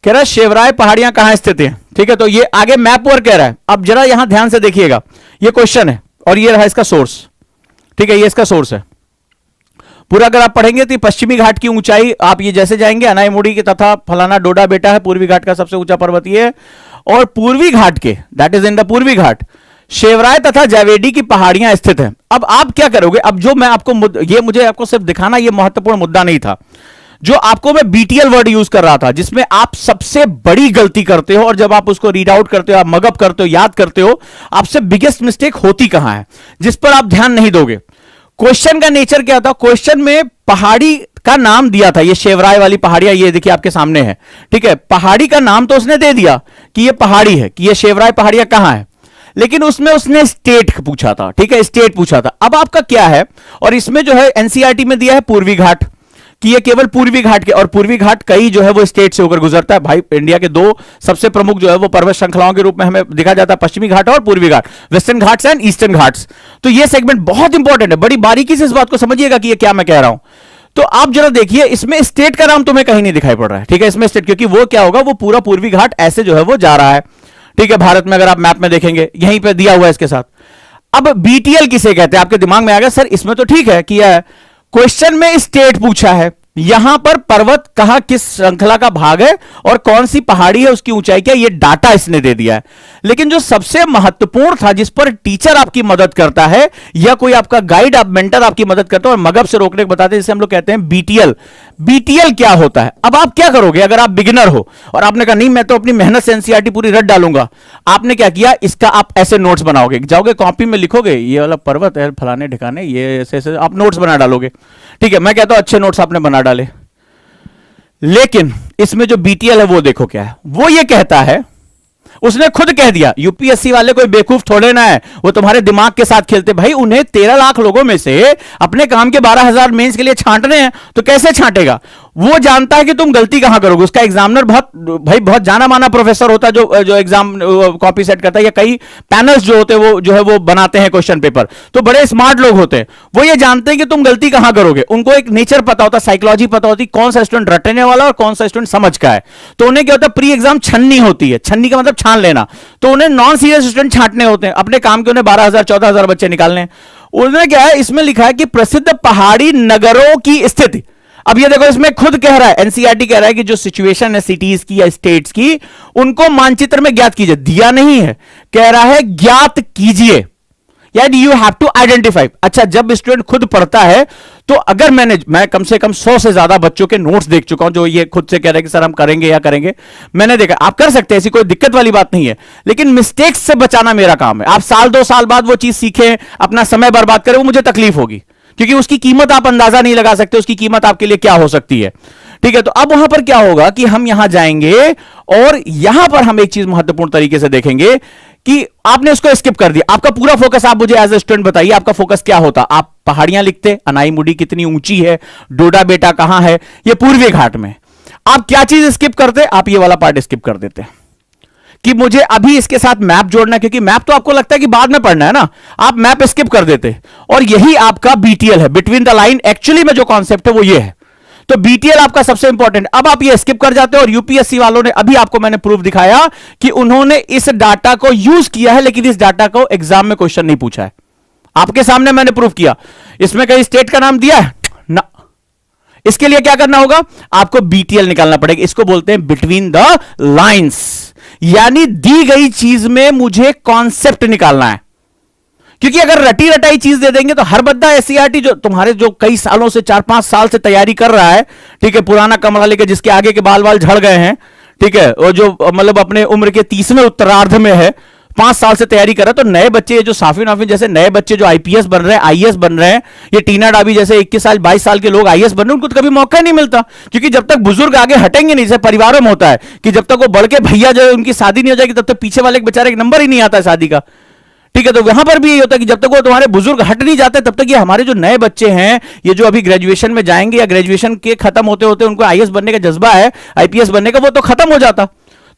कह रहा है शेवराय पहाड़ियां कहां स्थित हैं। ठीक है, तो ये आगे मैप वर्क कह रहा है। अब जरा यहां ध्यान से देखिएगा, ये क्वेश्चन है और ये रहा इसका सोर्स। ठीक है, ये इसका सोर्स है पूरा। अगर आप पढ़ेंगे तो पश्चिमी घाट की ऊंचाई, आप ये जैसे जाएंगे अनाईमुड़ी के तथा फलाना डोडा बेटा है, पूर्वी घाट का सबसे ऊंचा पर्वत ये है, और पूर्वी घाट के, दैट इज इन द पूर्वी घाट, शेवराय तथा जावेडी की पहाड़ियां स्थित हैं। अब आप क्या करोगे, अब जो मैं आपको, ये मुझे आपको सिर्फ दिखाना, ये महत्वपूर्ण मुद्दा नहीं था, जो आपको मैं बीटीएल वर्ड यूज कर रहा था, जिसमें आप सबसे बड़ी गलती करते हो, और जब आप उसको रीड आउट करते हो, आप मगअप करते हो, याद करते हो, आपसे बिगेस्ट मिस्टेक होती कहां है, जिस पर आप ध्यान नहीं दोगे। क्वेश्चन का नेचर क्या था, क्वेश्चन में पहाड़ी का नाम दिया था, ये शेवराय वाली पहाड़ियां, ये देखिए आपके सामने है। ठीक है, पहाड़ी का नाम तो उसने दे दिया कि ये पहाड़ी है, कि ये शेवराय पहाड़ियां कहां है, लेकिन उसमें उसने स्टेट पूछा था। ठीक है, स्टेट पूछा था। अब आपका क्या है, और इसमें जो है एनसीईआरटी में दिया है पूर्वी घाट, कि ये केवल पूर्वी घाट के, और पूर्वी घाट कई जो है वो स्टेट से होकर गुजरता है। भाई इंडिया के दो सबसे प्रमुख जो है वो पर्वत श्रृंखलाओं के रूप में हमें दिखा जाता है, पश्चिमी घाट और पूर्वी घाट, Western Ghats and Eastern Ghats. तो ये सेगमेंट बहुत इंपॉर्टेंट है, बड़ी बारीकी से इस बात को समझिएगा कि ये क्या मैं कह रहा हूं। तो आप जरा देखिए, इसमें स्टेट का नाम तुम्हें कहीं नहीं दिखाई पड़ रहा है। ठीक है, इसमें स्टेट, क्योंकि वो क्या होगा, वो पूरा पूर्वी घाट ऐसे जो है वो जा रहा है। ठीक है, भारत में अगर आप मैप में देखेंगे यहीं पे दिया हुआ है इसके साथ। अब बीटीएल किसे कहते हैं, आपके दिमाग में आ गया, सर इसमें तो ठीक है किया है, क्वेश्चन में स्टेट पूछा है, यहां पर पर्वत कहां, किस श्रृंखला का भाग है और कौन सी पहाड़ी है, उसकी ऊंचाई क्या, ये डाटा इसने दे दिया है। लेकिन जो सबसे महत्वपूर्ण था, जिस पर टीचर आपकी मदद करता है या कोई आपका गाइड, आप मेंटर आपकी मदद करता है और मगब से रोकने को बताते हैं, जिसे हम लोग कहते हैं बीटीएल। बीटीएल क्या होता है। अब आप क्या करोगे, अगर आप बिगिनर हो और आपने कहा नहीं मैं तो अपनी मेहनत से एनसीईआरटी पूरी रट डालूंगा, आपने क्या किया, इसका आप ऐसे नोट्स बनाओगे, जाओगे कॉपी में लिखोगे ये वाला पर्वत है फलाने ठिकाने, ये ऐसे ऐसे आप नोट्स बना डालोगे। ठीक है, मैं कहता हूं अच्छे नोट्स आपने बना डाले, लेकिन इसमें जो बीटीएल है वो देखो क्या है। वो ये कहता है, उसने खुद कह दिया, यूपीएससी वाले कोई बेवकूफ थोड़े ना है, वो तुम्हारे दिमाग के साथ खेलते। भाई उन्हें 13 लाख लोगों में से अपने काम के 12,000 मेंस के लिए छांटने हैं, तो कैसे छांटेगा। वो जानता है कि तुम गलती कहां करोगे। उसका एग्जामिनर बहुत जाना माना प्रोफेसर होता है जो एग्जाम कॉपी सेट करता है, या कई पैनल्स जो होते हैं वो जो है वो बनाते हैं क्वेश्चन पेपर, तो बड़े स्मार्ट लोग होते हैं। वो ये जानते हैं कि तुम गलती कहां करोगे। उनको एक नेचर पता होता है, साइकोलॉजी पता होती, कौन सा स्टूडेंट रटने वाला और कौन सा स्टूडेंट समझ का है। तो उन्हें क्या होता है, प्री एग्जाम छन्नी होती है, छन्नी का मतलब छान लेना। तो उन्हें नॉन सीरियस स्टूडेंट छांटने होते हैं, अपने काम के उन्हें 12,000 14,000 बच्चे निकालने। उन्हें क्या है, इसमें लिखा है कि प्रसिद्ध पहाड़ी नगरों की स्थिति। अब ये देखो, इसमें खुद कह रहा है, एनसीईआरटी कह रहा है कि जो सिचुएशन है सिटीज की या स्टेट्स की, उनको मानचित्र में ज्ञात कीजिए। दिया नहीं है, कह रहा है ज्ञात कीजिए, यानी यू हैव टू आइडेंटिफाई। अच्छा, जब स्टूडेंट खुद पढ़ता है, तो अगर मैं कम से कम 100 से ज्यादा बच्चों के नोट्स देख चुका हूं जो ये खुद से कह रहे हैं कि सर हम करेंगे या करेंगे, मैंने देखा आप कर सकते हैं, ऐसी कोई दिक्कत वाली बात नहीं है, लेकिन मिस्टेक्स से बचाना मेरा काम है। आप साल 2 साल बाद वो चीज सीखें, अपना समय बर्बाद करें, वो मुझे तकलीफ होगी। क्योंकि उसकी कीमत आप अंदाजा नहीं लगा सकते, उसकी कीमत आपके लिए क्या हो सकती है। ठीक है, तो अब वहां पर क्या होगा कि हम यहां जाएंगे और यहां पर हम एक चीज महत्वपूर्ण तरीके से देखेंगे कि आपने उसको स्किप कर दिया। आपका पूरा फोकस, आप मुझे एज ए स्टूडेंट बताइए, आपका फोकस क्या होता? आप पहाड़ियां लिखते, अनाईमुडी कितनी ऊंची है, डोडा बेटा कहां है, ये पूर्वी घाट में। आप क्या चीज स्किप करते? आप ये वाला पार्ट स्किप कर देते कि मुझे अभी इसके साथ मैप जोड़ना है, क्योंकि मैप तो आपको लगता है कि बाद में पढ़ना है ना, आप मैप स्किप कर देते। और यही आपका बीटीएल है, बिटवीन द लाइन। एक्चुअली में जो कॉन्सेप्ट है वो ये है, तो बीटीएल आपका सबसे इंपॉर्टेंट। अब आप ये स्किप कर जाते हो, और यूपीएससी वालों ने, अभी आपको मैंने प्रूफ दिखाया कि उन्होंने इस डाटा को यूज किया है, लेकिन इस डाटा को एग्जाम में क्वेश्चन नहीं पूछा है। आपके सामने मैंने प्रूफ किया। इसमें कहीं स्टेट का नाम दिया है ना? इसके लिए क्या करना होगा? आपको बीटीएल निकालना पड़ेगा। इसको बोलते हैं बिटवीन द लाइंस, यानी दी गई चीज में मुझे कॉन्सेप्ट निकालना है। क्योंकि अगर रटी रटाई चीज दे देंगे तो हर बंदा एससीईआरटी जो तुम्हारे जो कई सालों से 4-5 साल से तैयारी कर रहा है, ठीक है, पुराना कमरा लेके, जिसके आगे के बाल बाल झड़ गए हैं, ठीक है, और जो मतलब अपने उम्र के 30वें उत्तरार्ध में है, 5 साल से तैयारी कर रहा है, तो नए बच्चे, जो साफी नाफी जैसे नए बच्चे जो आईपीएस बन रहे हैं, आईएएस बन रहे हैं, ये टीना डाबी जैसे 21 साल 22 साल के लोग आईएएस बन रहे हैं, उनको तो कभी मौका नहीं मिलता। क्योंकि जब तक बुजुर्ग आगे हटेंगे नहीं, जैसे परिवारों में होता है कि जब तक वो बढ़ के भैया जो है उनकी शादी नहीं हो जाएगी, तब तक पीछे वाले के बेचारे नंबर ही नहीं आता है शादी का। ठीक है, तो यहां पर भी यही होता है कि जब तक वो तुम्हारे बुजुर्ग हट नहीं जाते, तब तक ये हमारे जो नए बच्चे हैं, ये जो अभी ग्रेजुएशन में जाएंगे या ग्रेजुएशन के खत्म होते होते उनको आईएएस बनने का जज्बा है, आईपीएस बनने का, वो तो खत्म हो जाता।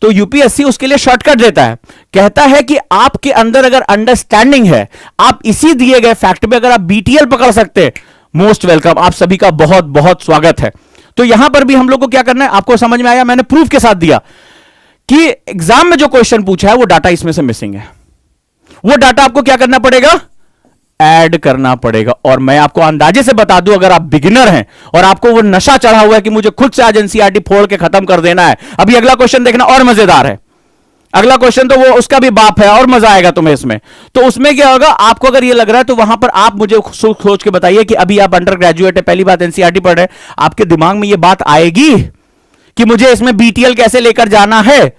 तो यूपीएससी उसके लिए शॉर्टकट देता है, कहता है कि आपके अंदर अगर अंडरस्टैंडिंग है, आप इसी दिए गए फैक्ट में अगर आप बीटीएल पकड़ सकते, मोस्ट वेलकम, आप सभी का बहुत बहुत स्वागत है। तो यहां पर भी हम लोग को क्या करना है, आपको समझ में आया? मैंने प्रूफ के साथ दिया कि एग्जाम में जो क्वेश्चन पूछा है वो डाटा इसमें से मिसिंग है। वो डाटा आपको क्या करना पड़ेगा? ऐड करना पड़ेगा। और मैं आपको अंदाजे से बता दूं, अगर आप बिगिनर हैं और आपको वो नशा चढ़ा हुआ है कि मुझे खुद से आज एनसीईआरटी फोड़ के खत्म कर देना है, अभी अगला क्वेश्चन देखना और मजेदार है। अगला क्वेश्चन तो वो उसका भी बाप है, और मजा आएगा तुम्हें इसमें। तो उसमें क्या होगा, आपको अगर ये लग रहा है तो वहां पर आप मुझे सोच के बताइए कि अभी आप अंडर ग्रेजुएट है, पहली बात एनसीईआरटी पढ़ रहे हैं, आपके दिमाग में ये बात आएगी कि मुझे इसमें बीटीएल कैसे लेकर जाना है?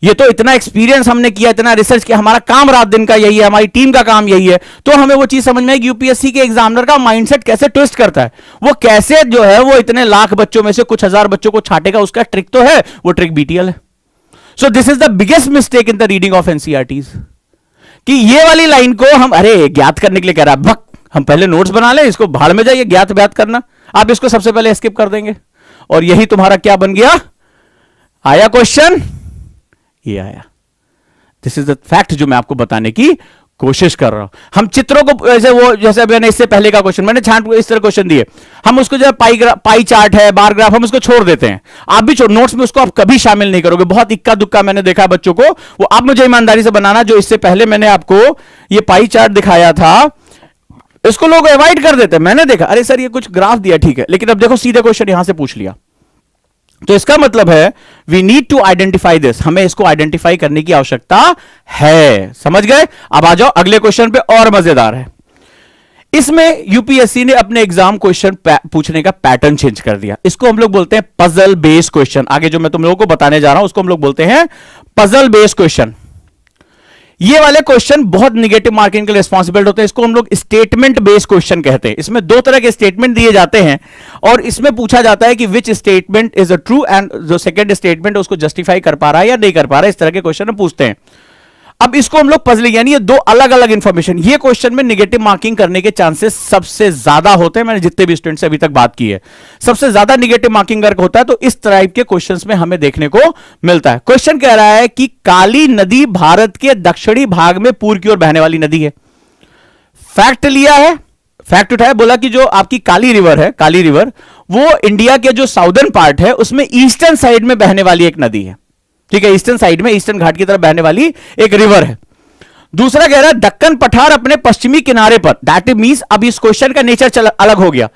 ये तो इतना एक्सपीरियंस हमने किया, इतना रिसर्च किया, हमारा काम रात दिन का यही है, हमारी टीम का काम यही है। तो हमें वो चीज समझ में आएगी यूपीएससी के एग्जामिनर का माइंडसेट कैसे ट्विस्ट करता है, वो कैसे जो है वो इतने लाख बच्चों में से कुछ हजार बच्चों को छाटेगा, उसका ट्रिक तो है, वो ट्रिक बीटीएल है। So this is the biggest mistake in the reading of NCERTs, कि ये वाली लाइन को हम अरे ज्ञात करने के लिए कह रहा है, भक हम पहले नोट्स बना लें, इसको भाड़ में जाइए ज्ञात व्यात करना, आप इसको सबसे पहले स्किप कर देंगे, और यही तुम्हारा क्या बन गया? आया क्वेश्चन, ये आया। दिस इज द फैक्ट जो मैं आपको बताने की कोशिश कर रहा हूं। हम चित्रों को जैसे मैंने इससे पहले का क्वेश्चन, मैंने छांट इस तरह क्वेश्चन दिए, हम उसको जो पाई चार्ट है, बार ग्राफ, हम उसको छोड़ देते हैं। आप भी नोट्स में उसको आप कभी शामिल नहीं करोगे, बहुत इक्का दुक्का मैंने देखा बच्चों को, वो आप मुझे ईमानदारी से बनाना, जो इससे पहले मैंने आपको ये पाई चार्ट दिखाया था, इसको लोग अवॉइड कर देते हैं। मैंने देखा, अरे सर ये कुछ ग्राफ दिया, ठीक है, लेकिन अब देखो सीधे क्वेश्चन यहां से पूछ लिया। तो इसका मतलब है we need to identify this, हमें इसको आइडेंटिफाई करने की आवश्यकता है। समझ गए? अब आ जाओ अगले क्वेश्चन पे, और मजेदार है। इसमें यूपीएससी ने अपने एग्जाम क्वेश्चन पूछने का पैटर्न चेंज कर दिया। इसको हम लोग बोलते हैं पजल बेस्ड क्वेश्चन। आगे जो मैं तुम लोगों को बताने जा रहा हूं उसको हम लोग बोलते हैं पजल बेस्ड क्वेश्चन। ये वाले क्वेश्चन बहुत निगेटिव मार्किंग के लिए रिस्पॉन्सिबल होते हैं। इसको हम लोग स्टेटमेंट बेस्ड क्वेश्चन कहते हैं। इसमें 2 तरह के स्टेटमेंट दिए जाते हैं और इसमें पूछा जाता है कि which statement is a true, and जो सेकंड स्टेटमेंट उसको जस्टिफाई कर पा रहा है या नहीं कर पा रहा है। इस तरह के क्वेश्चन हम पूछते हैं। अब इसको हम लोग पजल, यानी ये 2 अलग अलग इंफॉर्मेशन, ये क्वेश्चन में निगेटिव मार्किंग करने के चांसेस सबसे ज्यादा होते हैं। मैंने जितने भी स्टूडेंट से अभी तक बात की है, सबसे ज्यादा निगेटिव मार्किंग अगर होता है तो इस तरह के क्वेश्चंस में हमें देखने को मिलता है। क्वेश्चन कह रहा है कि काली नदी भारत के दक्षिणी भाग में पूर्व की ओर बहने वाली नदी है। फैक्ट लिया है, फैक्ट उठाया, बोला कि जो आपकी काली रिवर है, काली रिवर वो इंडिया के जो साउदर्न पार्ट है उसमें ईस्टर्न साइड में बहने वाली एक नदी है। ठीक है, ईस्टर्न साइड में, ईस्टर्न घाट की तरफ बहने वाली एक रिवर है। दूसरा कह रहा है दक्कन पठार अपने पश्चिमी किनारे पर, दैट मींस अब इस क्वेश्चन का नेचर अलग हो गया।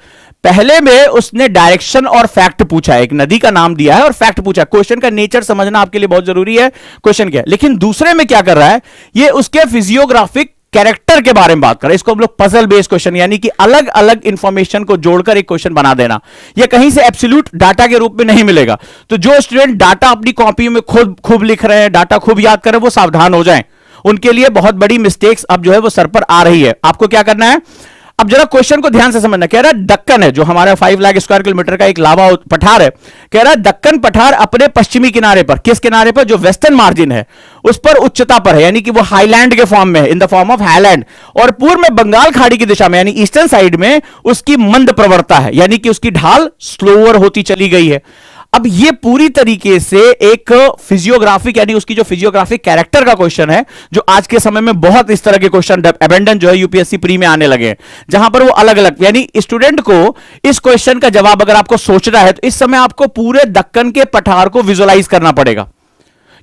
पहले में उसने डायरेक्शन और फैक्ट पूछा है, एक नदी का नाम दिया है और फैक्ट पूछा। क्वेश्चन का नेचर समझना आपके लिए बहुत जरूरी है, क्वेश्चन क्या है। लेकिन दूसरे में क्या कर रहा है, ये उसके फिजियोग्राफिक कैरेक्टर के बारे में बात कर रहा है। इसको हम लोग पजल बेस्ड क्वेश्चन, यानी कि अलग अलग इंफॉर्मेशन को जोड़कर एक क्वेश्चन बना देना। ये कहीं से एब्सोल्यूट डाटा के रूप में नहीं मिलेगा। तो जो स्टूडेंट डाटा अपनी कॉपी में खुद खूब लिख रहे हैं, डाटा खूब याद कर रहे हैं, वो सावधान हो जाएं। उनके लिए बहुत बड़ी मिस्टेक्स अब जो है वो सर पर आ रही है। आपको क्या करना है, अब जरा क्वेश्चन को ध्यान से समझना। कह रहा है दक्कन है, जो हमारा 5 लाख स्क्वायर किलोमीटर का एक लावा पठार है, कह रहा है दक्कन पठार अपने पश्चिमी किनारे पर, किस किनारे पर, जो वेस्टर्न मार्जिन है उस पर उच्चता पर है, यानी कि वो हाईलैंड के फॉर्म में है, in the form of highland, और पूर्व में बंगाल खाड़ी की दिशा में यानी ईस्टर्न साइड में उसकी मंद प्रवणता है, यानी कि उसकी ढाल स्लोअर होती चली गई है। अब ये पूरी तरीके से एक फिजियोग्राफिक, यानी उसकी जो फिजियोग्राफिक कैरेक्टर का क्वेश्चन है, जो आज के समय में बहुत इस तरह के क्वेश्चन अबेंडन जो है यूपीएससी प्री में आने लगे हैं, जहां पर वो अलग अलग, यानी स्टूडेंट को इस क्वेश्चन का जवाब अगर आपको सोचना है तो इस समय आपको पूरे दक्कन के पठार को विजुअलाइज करना पड़ेगा,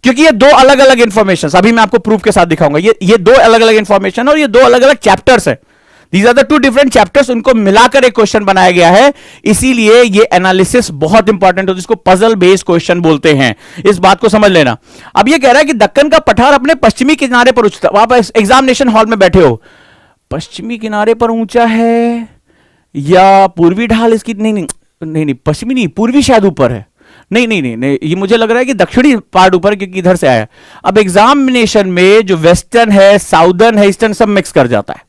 क्योंकि ये दो अलग अलग इंफॉर्मेशन, अभी मैं आपको प्रूफ के साथ दिखाऊंगा, ये दो अलग अलग इंफॉर्मेशन और ये दो अलग अलग चैप्टर्स है। These are the two different chapters, उनको मिलाकर एक क्वेश्चन बनाया गया है, इसीलिए ये एनालिसिस बहुत इंपॉर्टेंट होता है, जिसको पजल बेस्ड क्वेश्चन बोलते हैं। इस बात को समझ लेना। अब ये कह रहा है कि दक्कन का पठार अपने पश्चिमी किनारे पर ऊंचा, आप एग्जामिनेशन हॉल में बैठे हो, पश्चिमी किनारे पर ऊंचा है या पूर्वी ढाल इसकी, नहीं नहीं नहीं नहीं, पश्चिमी नहीं, पूर्वी शायद ऊपर है, नहीं नहीं नहीं नहीं, ये मुझे लग रहा है कि दक्षिणी पार्ट ऊपर, क्योंकि इधर से आया। अब एग्जामिनेशन में जो वेस्टर्न है, साउदर्न है, ईस्टर्न सब मिक्स कर जाता है,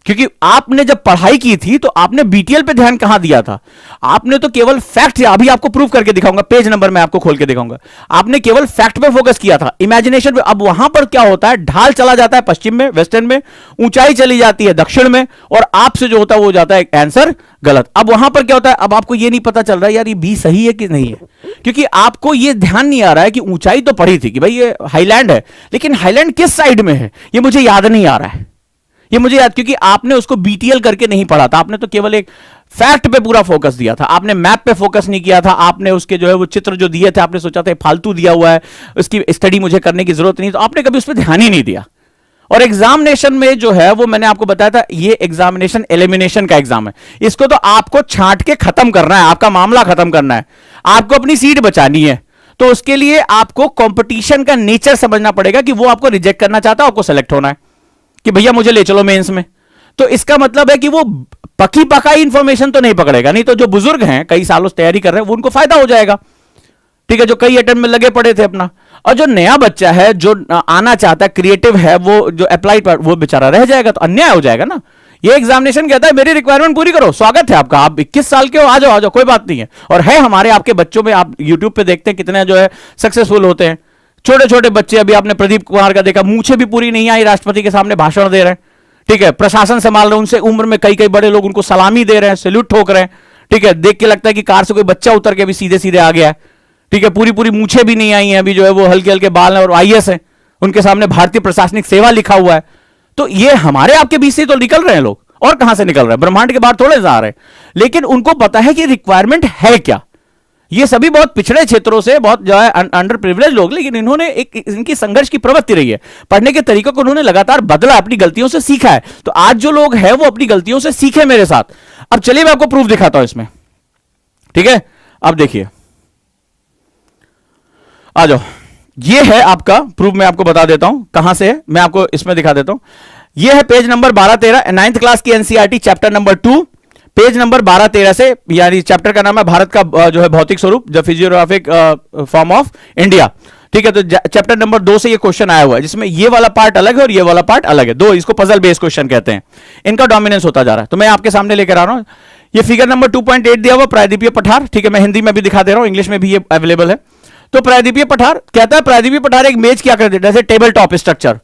क्योंकि आपने जब पढ़ाई की थी तो आपने बीटीएल पे ध्यान कहां दिया था, आपने तो केवल फैक्ट, अभी आपको प्रूफ करके दिखाऊंगा, पेज नंबर मैं आपको खोल के दिखाऊंगा, आपने केवल फैक्ट पे फोकस किया था, इमेजिनेशन पे। अब वहां पर क्या होता है, ढाल चला जाता है पश्चिम में, वेस्टर्न में, ऊंचाई चली जाती है दक्षिण में, और आपसे जो होता है वो जाता है आंसर गलत। अब वहां पर क्या होता है, अब आपको ये नहीं पता चल रहा है यार ये बी सही है कि नहीं है, क्योंकि आपको ये ध्यान नहीं आ रहा है कि ऊंचाई तो पड़ी थी कि भाई ये हाईलैंड है, लेकिन हाईलैंड किस साइड में है ये मुझे याद नहीं आ रहा है, ये मुझे याद, क्योंकि आपने उसको बीटीएल करके नहीं पढ़ा था, आपने तो केवल एक फैक्ट पे पूरा फोकस दिया था, आपने मैप पे फोकस नहीं किया था, आपने उसके जो है वो चित्र जो दिए थे आपने सोचा था फालतू दिया हुआ है, उसकी स्टडी मुझे करने की जरूरत नहीं, तो आपने कभी उस पर ध्यान ही नहीं दिया। और एग्जामिनेशन में जो है वो मैंने आपको बताया था, ये एग्जामिनेशन एलिमिनेशन का एग्जाम है, इसको तो आपको छांट के खत्म करना है, आपका मामला खत्म करना है, आपको अपनी सीट बचानी है, तो उसके लिए आपको कंपटीशन का नेचर समझना पड़ेगा कि वो आपको रिजेक्ट करना चाहता है, आपको सेलेक्ट होना है कि भैया मुझे ले चलो मेंस में। तो इसका मतलब है कि वो पकी पकाई इंफॉर्मेशन तो नहीं पकड़ेगा, नहीं तो जो बुजुर्ग हैं कई सालों से तैयारी कर रहे हैं वो उनको फायदा हो जाएगा, ठीक है, जो कई अटेम्प्ट में लगे पड़े थे अपना। और जो नया बच्चा है जो आना चाहता है, क्रिएटिव है, वो जो अप्लाइड पर, वो बेचारा रह जाएगा, तो अन्याय हो जाएगा ना। ये एग्जामिनेशन कहता है मेरी रिक्वायरमेंट पूरी करो, स्वागत है आपका, आप 21 साल के हो, आ जाओ कोई बात नहीं है। और है हमारे आपके बच्चों में, आप यूट्यूब पे देखते हैं कितने जो है सक्सेसफुल होते हैं, छोटे छोटे बच्चे, अभी आपने प्रदीप कुमार का देखा, मूछें भी पूरी नहीं आई, राष्ट्रपति के सामने भाषण दे रहे हैं, ठीक है, प्रशासन संभाल रहे हैं, उनसे उम्र में कई कई बड़े लोग उनको सलामी दे रहे हैं, सैल्यूट ठोक रहे हैं, ठीक है, देख के लगता है कि कार से कोई बच्चा उतर के भी सीधे सीधे आ गया है, ठीक है, पूरी पूरी मूछें भी नहीं आई हैं, अभी जो है वो हल्के हल्के बाल हैं और आईएएस है, उनके सामने भारतीय प्रशासनिक सेवा लिखा हुआ है। तो ये हमारे आपके बीच से तो निकल रहे हैं लोग, और कहां से निकल रहे हैं, ब्रह्मांड के बाहर थोड़े जा रहे हैं, लेकिन उनको पता है कि रिक्वायरमेंट है क्या। ये सभी बहुत पिछड़े क्षेत्रों से, बहुत जो है अंडर प्रिविलेज लोग, लेकिन इन्होंने एक इनकी संघर्ष की प्रवृत्ति रही है, पढ़ने के तरीकों को उन्होंने लगातार बदला, अपनी गलतियों से सीखा है। तो आज जो लोग हैं वो अपनी गलतियों से सीखे मेरे साथ। अब चलिए मैं आपको प्रूफ दिखाता हूं इसमें, ठीक है, अब देखिए, आ जाओ, ये है आपका प्रूफ, मैं आपको बता देता हूं कहां से है, मैं आपको इसमें दिखा देता हूं। ये है पेज नंबर 12-13, 9th क्लास की NCERT chapter number 2, page number 12-13 से, यानी चैप्टर का नाम है भारत का जो है भौतिक स्वरूप, the physiographic form of India, ठीक है। तो चैप्टर नंबर 2 से ये क्वेश्चन आया हुआ है, जिसमें ये वाला पार्ट अलग है और ये वाला पार्ट अलग है, दो, इसको पजल बेस्ड क्वेश्चन कहते हैं, इनका डोमिनेंस होता जा रहा है। तो मैं आपके सामने लेकर आ रहा हूं, ये फिगर नंबर 2.8 दिया हुआ, प्रायद्वीपीय पठार, ठीक है, मैं हिंदी में भी दिखा दे रहा हूं, इंग्लिश में भी ये अवेलेबल है। तो प्रायद्वीपीय पठार कहता है, प्रायद्वीपीय पठार एक मेज की आकृति, जैसे टेबल टॉप स्ट्रक्चर,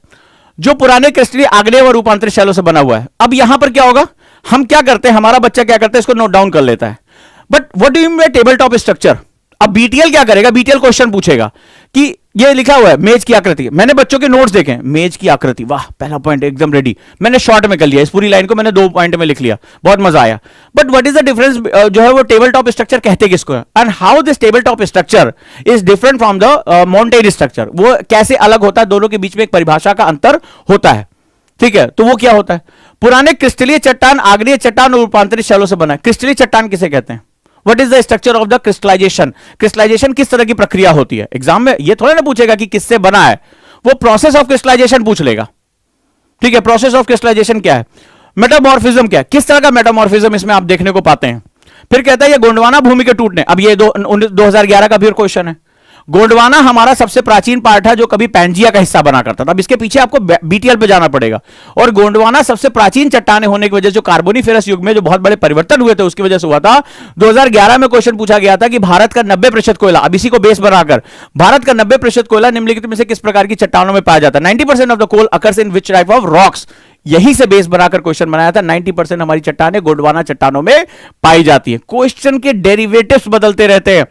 जो पुराने क्रिस्टलीय आग्नेय व रूपांतरित शैलों से बना हुआ है। अब यहां पर क्या होगा, हम क्या करते हैं, हमारा बच्चा क्या करता है, इसको नोट डाउन कर लेता है, but what do you mean by table top structure. अब बीटीएल क्या करेगा, बीटीएल क्वेश्चन पूछेगा कि ये लिखा हुआ है मेज की आकृति, मैंने बच्चों के नोट्स देखे, मेज की आकृति, वाह पहला पॉइंट एकदम रेडी, मैंने शॉर्ट में कर लिया, इस पूरी लाइन को मैंने 2 पॉइंट में लिख लिया, बहुत मजा आया। But what is the difference, जो है वो टेबल टॉप स्ट्रक्चर कहते किसको है, and how this table top structure is different from the mountain structure, वो कैसे अलग होता है, दोनों के बीच में एक परिभाषा का अंतर होता है, ठीक है। तो वो क्या होता है, पुराने क्रिस्टलीय चट्टान आग्नेय चट्टान और रूपांतरित शैलों से बना है। क्रिस्टलीय चट्टान किसे कहते हैं, what is the structure of the crystallization, crystallization किस तरह की प्रक्रिया होती है। एग्जाम में ये थोड़ा ना पूछेगा कि किससे बना है, वो प्रोसेस ऑफ क्रिस्टलाइजेशन पूछ लेगा, ठीक है। प्रोसेस ऑफ क्रिस्टलाइजेशन क्या है, मेटामॉर्फिज्म क्या है, किस तरह का मेटामॉर्फिज्म इसमें आप देखने को पाते हैं। फिर कहता है ये गोंडवाना भूमि के टूटने, अब ये 2011 का भी क्वेश्चन है, गोंडवाना हमारा सबसे प्राचीन पार्ट है जो कभी पैंजिया का हिस्सा बना करता था। अब इसके पीछे आपको बीटीएल पे जाना पड़ेगा। और गोंडवाना सबसे प्राचीन चट्टाने होने की वजह से, जो कार्बोनिफेरस युग में जो बहुत बड़े परिवर्तन हुए थे उसकी वजह से हुआ था। 2011 में क्वेश्चन पूछा गया था कि भारत का 90% कोयला, अब इसी को बेस बनाकर, भारत का 90% कोयला निम्नलिखित में से किस प्रकार की चट्टानों में पाया जाता है? 90% of the coal occurs in which type of rocks. यही से बेस बनाकर क्वेश्चन बनाया था। 90% हमारी चट्टानें गोंडवाना चट्टानों में पाई जाती है। क्वेश्चन के डेरिवेटिव्स बदलते रहते हैं।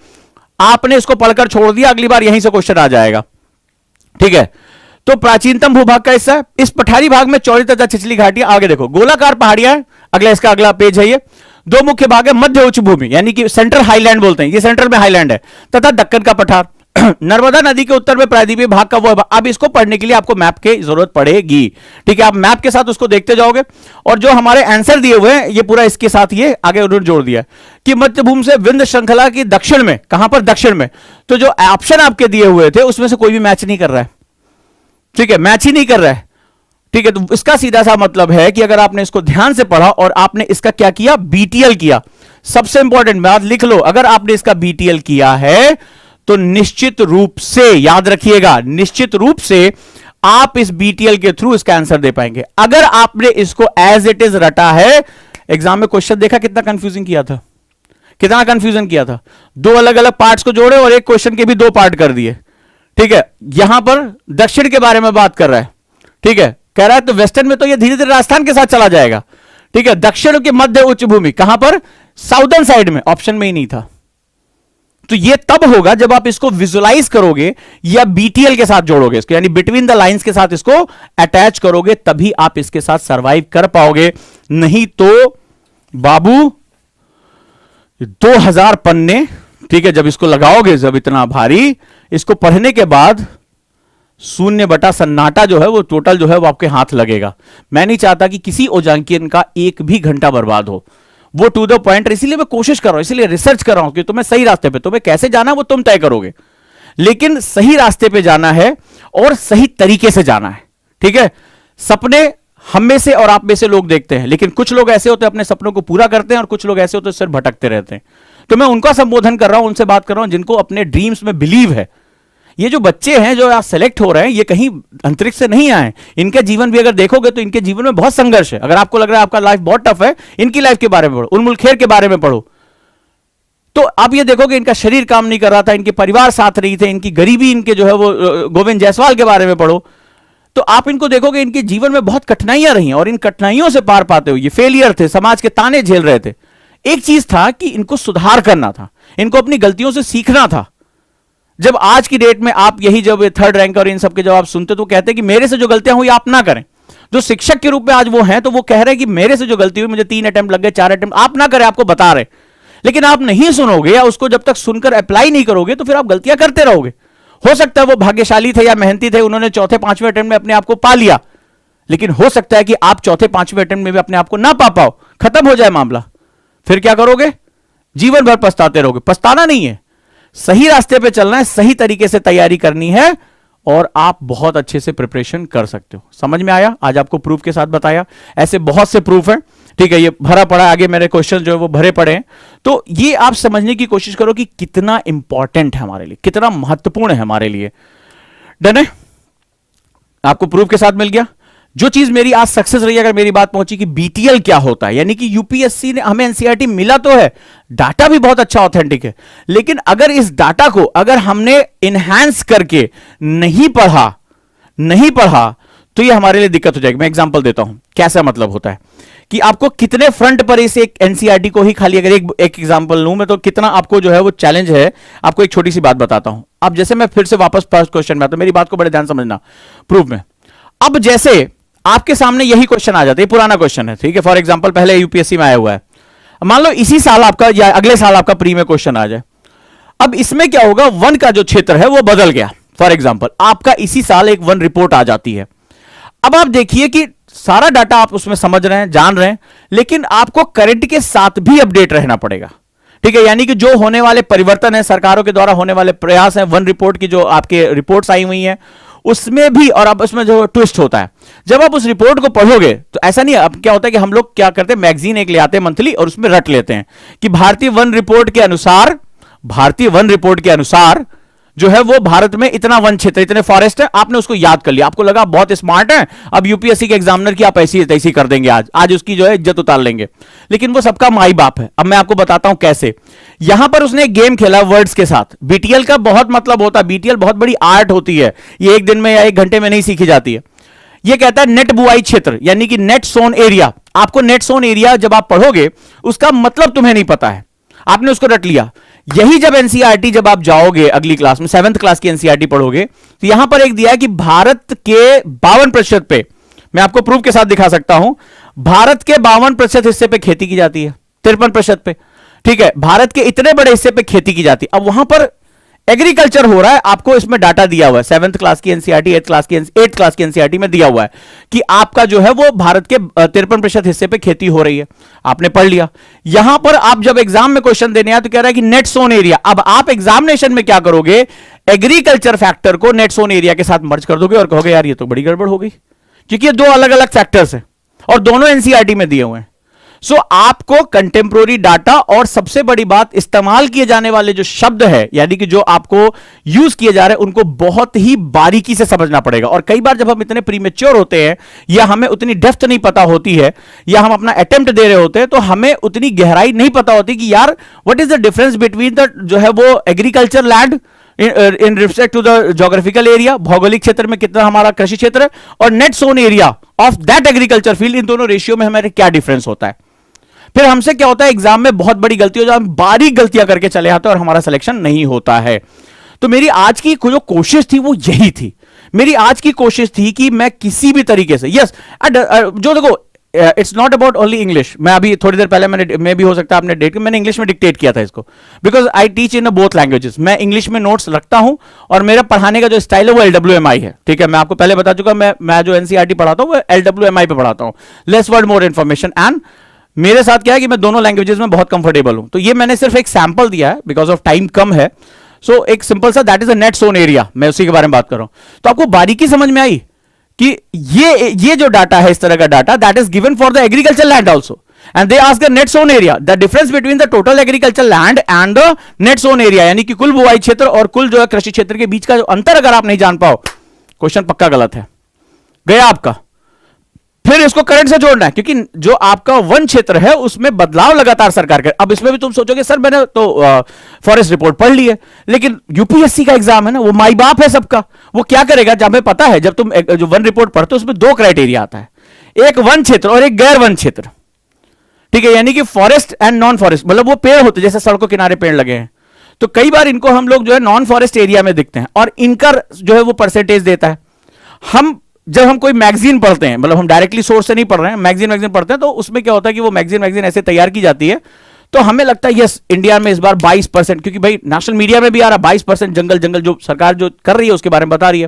आपने इसको पढ़कर छोड़ दिया, अगली बार यहीं से क्वेश्चन आ जाएगा। ठीक है, तो प्राचीनतम भूभाग का हिस्सा है। इस पठारी भाग में चौड़ी तथा छिछली घाटियां, आगे देखो गोलाकार पहाड़ियां हैं। अगला इसका अगला पेज है ये। दो मुख्य भाग है, मध्य उच्च भूमि यानी कि सेंट्रल हाईलैंड बोलते हैं, ये सेंट्रल में हाईलैंड है, तथा दक्कन का पठार। नर्मदा नदी के उत्तर में प्रायद्वीपीय भाग का वो। अब इसको पढ़ने के लिए आपको मैप की जरूरत पड़ेगी। ठीक है, आप मैप के साथ उसको देखते जाओगे और जो हमारे आंसर दिए हुए हैं ये पूरा इसके साथ ये आगे उन्होंने जोड़ दिया कि मध्य भूमि से विंध्य श्रृंखला की दक्षिण में, कहां पर? दक्षिण में। तो जो ऑप्शन आपके दिए हुए थे उसमें से कोई भी मैच नहीं कर रहा है। ठीक है, मैच ही नहीं कर रहा है। ठीक है, तो इसका सीधा सा मतलब है कि अगर आपने इसको ध्यान से पढ़ा और आपने इसका क्या किया? बीटीएल किया। सबसे इंपॉर्टेंट बात लिख लो, अगर आपने इसका बीटीएल किया है तो निश्चित रूप से याद रखिएगा, निश्चित रूप से आप इस बीटीएल के थ्रू इसका आंसर दे पाएंगे। अगर आपने इसको एज इट इज रटा है, एग्जाम में क्वेश्चन देखा कितना कंफ्यूजिंग किया था, कितना कंफ्यूजन किया था। दो अलग अलग पार्ट्स को जोड़े और एक क्वेश्चन के भी दो पार्ट कर दिए। ठीक है, यहां पर दक्षिण के बारे में बात कर रहा है। ठीक है, कह रहा है तो वेस्टर्न में तो ये धीरे धीरे राजस्थान के साथ चला जाएगा। ठीक है, दक्षिण के मध्य उच्च भूमि कहां पर? साउदर्न साइड में, ऑप्शन में ही नहीं था। तो ये तब होगा जब आप इसको विजुलाइज करोगे या बीटीएल के साथ जोड़ोगे इसको, यानी बिटवीन द लाइंस के साथ इसको अटैच करोगे, तभी आप इसके साथ सरवाइव कर पाओगे। नहीं तो बाबू 2000 पन्ने, ठीक है, जब इसको लगाओगे, जब इतना भारी, इसको पढ़ने के बाद शून्य बटा सन्नाटा जो है वो टोटल जो है वो आपके हाथ लगेगा। मैं नहीं चाहता कि किसी ओजांकियन का एक भी घंटा बर्बाद हो, वो टू द पॉइंट। इसीलिए मैं कोशिश कर रहा हूं, इसीलिए रिसर्च कर रहा हूं कि तुम्हें सही रास्ते पे, तुम्हें कैसे जाना है वो तुम तय करोगे, लेकिन सही रास्ते पे जाना है और सही तरीके से जाना है। ठीक है, सपने हम में से और आप में से लोग देखते हैं, लेकिन कुछ लोग ऐसे होते हैं अपने सपनों को पूरा करते हैं और कुछ लोग ऐसे होते हैं सिर भटकते रहते हैं। तो मैं उनका संबोधन कर रहा हूं, उनसे बात कर रहा हूं जिनको अपने ड्रीम्स में बिलीव है। ये जो बच्चे हैं जो आज सेलेक्ट हो रहे हैं, ये कहीं अंतरिक्ष से नहीं आए। इनके जीवन भी अगर देखोगे तो इनके जीवन में बहुत संघर्ष है। अगर आपको लग रहा है आपका लाइफ बहुत टफ है, इनकी लाइफ के बारे में पढ़ो, उन्मुल खेर के बारे में पढ़ो, तो आप ये देखोगे इनका शरीर काम नहीं कर रहा था, इनके परिवार साथ नहीं थे, इनकी गरीबी, इनके जो है वो गोविंद जायसवाल के बारे में पढ़ो, तो आप इनको देखोगे इनके जीवन में बहुत कठिनाइयां रही और इन कठिनाइयों से पार पाते हुए ये फेलियर थे, समाज के ताने झेल रहे थे। एक चीज था कि इनको सुधार करना था, इनको अपनी गलतियों से सीखना था। जब आज की डेट में आप यही जब थर्ड रैंक और इन सब के जब आप सुनते तो कहते हैं कि मेरे से जो गलतियां हुई आप ना करें। जो शिक्षक के रूप में आज वो हैं तो वो कह रहे हैं कि मेरे से जो गलती हुई, मुझे 3 अटेम्प्ट लग गए, 4 अटेम्प्ट, आप ना करें, आपको बता रहे। लेकिन आप नहीं सुनोगे या उसको जब तक सुनकर अप्लाई नहीं करोगे तो फिर आप गलतियां करते रहोगे। हो सकता है वो भाग्यशाली थे या मेहनती थे, उन्होंने चौथे 5वें अटेम्प्ट में अपने आप को पा लिया, लेकिन हो सकता है कि आप चौथे 5वें अटेम्प्ट में भी अपने आप को ना पा पाओ, खत्म हो जाए मामला। फिर क्या करोगे? जीवन भर पछताते रहोगे। पछताना नहीं है, सही रास्ते पे चलना है, सही तरीके से तैयारी करनी है और आप बहुत अच्छे से प्रिपरेशन कर सकते हो। समझ में आया? आज आपको प्रूफ के साथ बताया, ऐसे बहुत से प्रूफ हैं। ठीक है, ये भरा पड़ा, आगे मेरे क्वेश्चन जो है वो भरे पड़े हैं। तो ये आप समझने की कोशिश करो कि कितना इंपॉर्टेंट है हमारे लिए, कितना महत्वपूर्ण है हमारे लिए। डन है? आपको प्रूफ के साथ मिल गया। जो चीज मेरी आज सक्सेस रही, अगर मेरी बात पहुंची कि बीटीएल क्या होता है, यानी कि यूपीएससी ने हमें एनसीईआरटी मिला तो है, डाटा भी बहुत अच्छा ऑथेंटिक है, लेकिन अगर इस डाटा को अगर हमने इनहैंस करके नहीं पढ़ा तो ये हमारे लिए दिक्कत हो जाएगी। मैं एग्जांपल देता हूं, कैसा मतलब होता है कि आपको कितने फ्रंट पर इस एक एनसीईआरटी को ही खाली अगर एक एग्जांपल लूं मैं, तो कितना आपको जो है वो चैलेंज है। आपको एक छोटी सी बात बताता हूं। अब जैसे मैं फिर से वापस फर्स्ट क्वेश्चन में आता हूं, मेरी बात को बड़े ध्यान समझना प्रूफ में। अब जैसे आपके सामने यही क्वेश्चन आ जाता है, पुराना क्वेश्चन है, ठीक है, फॉर एग्जांपल पहले यूपीएससी में आया हुआ है, मान लो इसी साल आपका या अगले साल आपका प्री में क्वेश्चन आ जाए। अब इसमें क्या होगा, वन का जो क्षेत्र है वो बदल गया। फॉर एग्जांपल आपका इसी साल एक वन रिपोर्ट आ जाती है। अब आप देखिए कि सारा डाटा आप उसमें समझ रहे हैं, जान रहे हैं, लेकिन आपको करंट के साथ भी अपडेट रहना पड़ेगा। ठीक है, यानी कि जो होने वाले परिवर्तन है, सरकारों के द्वारा होने वाले प्रयास हैं, वन रिपोर्ट की जो आपके रिपोर्ट्स आई हुई हैं उसमें भी, और अब उसमें जो ट्विस्ट होता है, जब आप उस रिपोर्ट को पढ़ोगे तो ऐसा नहीं है। अब क्या होता है कि हम लोग क्या करते हैं, मैगजीन एक ले आते हैं मंथली और उसमें रट लेते हैं कि भारतीय वन रिपोर्ट के अनुसार जो है वो भारत में इतना वन क्षेत्र, इतने फॉरेस्ट है, आपने उसको याद कर लिया, आपको लगा बहुत स्मार्ट है, अब यूपीएससी के एग्जामिनर की आप ऐसी तैसी कर देंगे, आज उसकी जो है इज्जत उतार लेंगे। लेकिन वो सबका माई बाप है। अब मैं आपको बताता हूं कैसे। यहां पर उसने एक गेम खेला वर्ड्स के साथ। बीटीएल का बहुत मतलब होता है, बीटीएल बहुत बड़ी आर्ट होती है, ये एक दिन में या एक घंटे में नहीं सीखी जाती है। ये कहता है नेट बुआई क्षेत्र, यानी कि नेट सोन एरिया। आपको नेट सोन एरिया जब आप पढ़ोगे उसका मतलब तुम्हें नहीं पता है, आपने उसको रट लिया। यही जब एनसीईआरटी जब आप जाओगे अगली क्लास में 7th क्लास की एनसीईआरटी पढ़ोगे तो यहां पर एक दिया है कि भारत के 52% पे, मैं आपको प्रूफ के साथ दिखा सकता हूं, भारत के 52% हिस्से पे खेती की जाती है, 53% पे, ठीक है, भारत के इतने बड़े हिस्से पे खेती की जाती है। अब वहां पर एग्रीकल्चर हो रहा है, आपको इसमें डाटा दिया हुआ है 7th क्लास की एनसीईआरटी, 8th क्लास की एनसीईआरटी में दिया हुआ है कि आपका जो है वो भारत के 53% हिस्से पे खेती हो रही है, आपने पढ़ लिया। यहां पर आप जब एग्जाम में क्वेश्चन देने आए तो कह रहा है कि नेट सोन एरिया। अब आप एग्जामिनेशन में क्या करोगे, एग्रीकल्चर फैक्टर को नेट सोन एरिया के साथ मर्ज कर दोगे और कहोगे यार ये तो बड़ी गड़बड़ हो गई, क्योंकि ये दो अलग अलग फैक्टर्स है और दोनों एनसीईआरटी में दिए हुए हैं। सो आपको कंटेम्प्रोरी डाटा और सबसे बड़ी बात इस्तेमाल किए जाने वाले जो शब्द है, यानी कि जो आपको यूज किए जा रहे हैं, उनको बहुत ही बारीकी से समझना पड़ेगा। और कई बार जब हम इतने प्रीमेच्योर होते हैं या हमें उतनी डेप्थ नहीं पता होती है या हम अपना अटेम्प्ट दे रहे होते हैं तो हमें उतनी गहराई नहीं पता होती कि यार what is the difference between the जो है वो agriculture land in respect to the geographical area, भौगोलिक क्षेत्र में कितना हमारा कृषि क्षेत्र है, और net sown area of that agriculture field, इन दोनों रेशियो में हमारे क्या डिफरेंस होता है। फिर हमसे क्या होता है, एग्जाम में बहुत बड़ी गलती हो जाए, हम बारीक गलतियां करके चले आते हैं और हमारा सिलेक्शन नहीं होता है। तो मेरी आज की जो कोशिश थी वो यही थी, मेरी आज की कोशिश थी कि मैं किसी भी तरीके से जो देखो it's not about only English. मैं अभी थोड़ी देर पहले मैं भी हो सकता है आपने मैंने इंग्लिश में डिक्टेट किया था इसको, because I teach in both languages. मैं इंग्लिश में नोट्स रखता हूं और मेरा पढ़ाने का जो स्टाइल है वो LWMI है, ठीक है। मैं आपको पहले बता चुका, मैं जो एनसीईआरटी पढ़ाता हूं वो LWMI पे पढ़ाता हूं, less word more information. And मेरे साथ क्या है कि मैं दोनों लैंग्वेजेस में बहुत कंफर्टेबल हूं। तो ये मैंने सिर्फ एक सैंपल दिया है बिकॉज ऑफ टाइम कम है। सो एक सिंपल सा that is a net sown area, मैं उसी के बारे में बात कर रहा हूं। तो आपको बारीकी समझ में आई कि ये जो डाटा है, इस तरह का data that is given for the agriculture land also, and they ask the net sown area, the difference between the total agriculture land and the net sown area, यानी कि कुल बुआई क्षेत्र और कुल जो है कृषि क्षेत्र के बीच का जो अंतर अगर आप नहीं जान पाओ, क्वेश्चन पक्का गलत है, गया आपका। फिर इसको करंट से जोड़ना है, क्योंकि जो आपका वन क्षेत्र है उसमें बदलाव लगातार सरकार कर। अब इसमें भी तुम सोचोगे सर मैंने तो फॉरेस्ट रिपोर्ट पढ़ ली है, लेकिन यूपीएससी का एग्जाम है ना, वो माई बाप है सबका। वो क्या करेगा, जब हमें पता है, जब तुम जो वन रिपोर्ट पढ़ते हो उसमें 2 क्राइटेरिया आता है, एक वन क्षेत्र और एक गैर वन क्षेत्र, ठीक है। यानी कि फॉरेस्ट एंड नॉन फॉरेस्ट, मतलब वो पेड़ होते जैसे सड़कों किनारे पेड़ लगे हैं, तो कई बार इनको हम लोग जो है नॉन फॉरेस्ट एरिया में दिखते हैं और इनका जो है वो परसेंटेज देता है। जब हम कोई मैगजीन पढ़ते हैं, मतलब हम डायरेक्टली सोर्स से नहीं पढ़ रहे हैं, मैगजीन पढ़ते हैं, तो उसमें क्या होता है कि वो मैगजीन ऐसे तैयार की जाती है, तो हमें लगता है यस इंडिया में इस बार 22%, क्योंकि भाई नेशनल मीडिया में भी आ रहा है 22% जंगल जो सरकार जो कर रही है उसके बारे में बता रही है।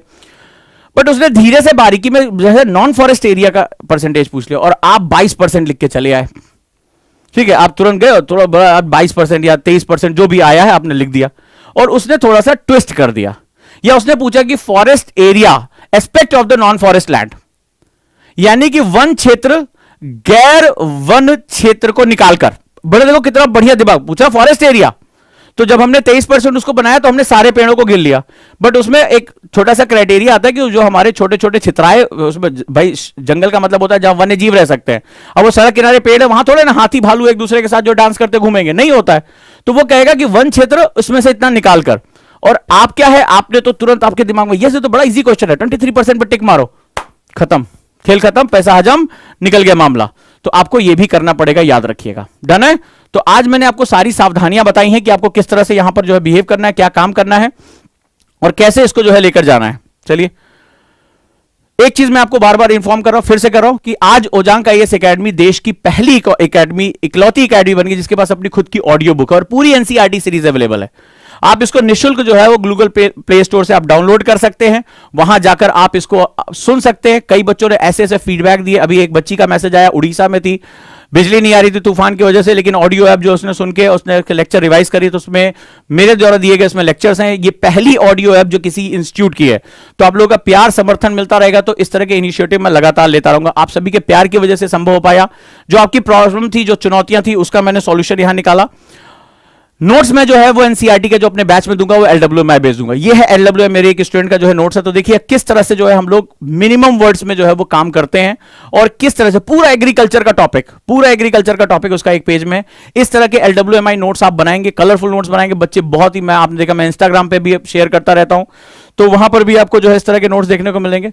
बट उसने धीरे से बारीकी में जैसे नॉन फॉरेस्ट एरिया का परसेंटेज पूछ लिया और आप 22% लिख के चले आए, ठीक है। आप तुरंत गए और थोड़ा बड़ा 22% या 23% जो भी आया है आपने लिख दिया, और उसने थोड़ा सा ट्विस्ट कर दिया, या उसने पूछा कि forest area aspect of the non forest land, यानी कि वन क्षेत्र गैर वन क्षेत्र को निकालकर। बड़े देखो कितना बढ़िया दिमाग, पूछा फॉरेस्ट एरिया, तो जब हमने 23% उसको बनाया तो हमने सारे पेड़ों को गिन लिया। बट उसमें एक छोटा सा क्राइटेरिया आता है कि जो हमारे छोटे छोटे छितराए, उसमें भाई जंगल का मतलब होता है जहां वन्य जीव रह सकते हैं। अब वो सड़क किनारे पेड़ है, वहां थोड़े ना हाथी भालू एक दूसरे के साथ जो डांस करते घूमेंगे, नहीं होता है। तो वो कहेगा कि वन क्षेत्र उसमें से इतना निकाल कर, और आप क्या है, आपने तो तुरंत आपके दिमाग में ये तो बड़ा इजी क्वेश्चन है, 23% पर टिक मारो, खत्म, खेल खत्म, पैसा हजम, निकल गया मामला। तो आपको यह भी करना पड़ेगा, याद रखिएगा। डन है। तो आज मैंने आपको सारी सावधानियां बताई हैं कि आपको किस तरह से यहां पर जो है बिहेव करना है, क्या काम करना है और कैसे इसको जो है लेकर जाना है। चलिए, एक चीज मैं आपको बार बार इंफॉर्म कर रहा हूं, फिर से कर रहा हूं कि आज ओजांग आईएएस एकेडमी देश की पहली एकेडमी, इकलौती एकेडमी बन गई जिसके पास अपनी खुद की ऑडियो बुक है और पूरी एनसीईआरटी सीरीज अवेलेबल है। आप इसको निःशुल्क जो है वो गूगल प्ले स्टोर से आप डाउनलोड कर सकते हैं, वहां जाकर आप इसको सुन सकते हैं। कई बच्चों ने ऐसे ऐसे फीडबैक दिए, अभी एक बच्ची का मैसेज आया, उड़ीसा में थी, बिजली नहीं आ रही थी तूफान की वजह से, लेकिन ऑडियो ऐप जो उसने सुन के उसने लेक्चर रिवाइज करी, तो उसमें मेरे द्वारा दिए गए इसमें लेक्चर्स हैं। ये पहली ऑडियो ऐप जो किसी इंस्टीट्यूट की है, तो आप लोगों का प्यार समर्थन मिलता रहेगा, तो इस तरह के इनिशिएटिव मैं लगातार लेता रहूंगा। आप सभी के प्यार की वजह से संभव हो पाया। जो आपकी प्रॉब्लम थी, जो चुनौतियां थी, उसका मैंने सॉल्यूशन यहां निकाला। नोट्स में जो है वो एनसीईआरटी के जो अपने बैच में दूंगा वो एलडब्ल्यूएमआई भेज दूंगा। ये है एलडब्ल्यूएम, मेरे एक स्टूडेंट का जो है नोट्स है। तो देखिए किस तरह से जो है हम लोग मिनिमम वर्ड्स में जो है वो काम करते हैं और किस तरह से पूरा एग्रीकल्चर का टॉपिक उसका एक पेज में इस तरह के एलडब्ल्यूएमआई नोट्स आप बनाएंगे, कलरफुल नोट्स बनाएंगे। बच्चे बहुत ही, मैं आपने देखा मैं इंस्टाग्राम पे भी शेयर करता रहता हूं, तो वहां पर भी आपको जो है इस तरह के नोट्स देखने को मिलेंगे।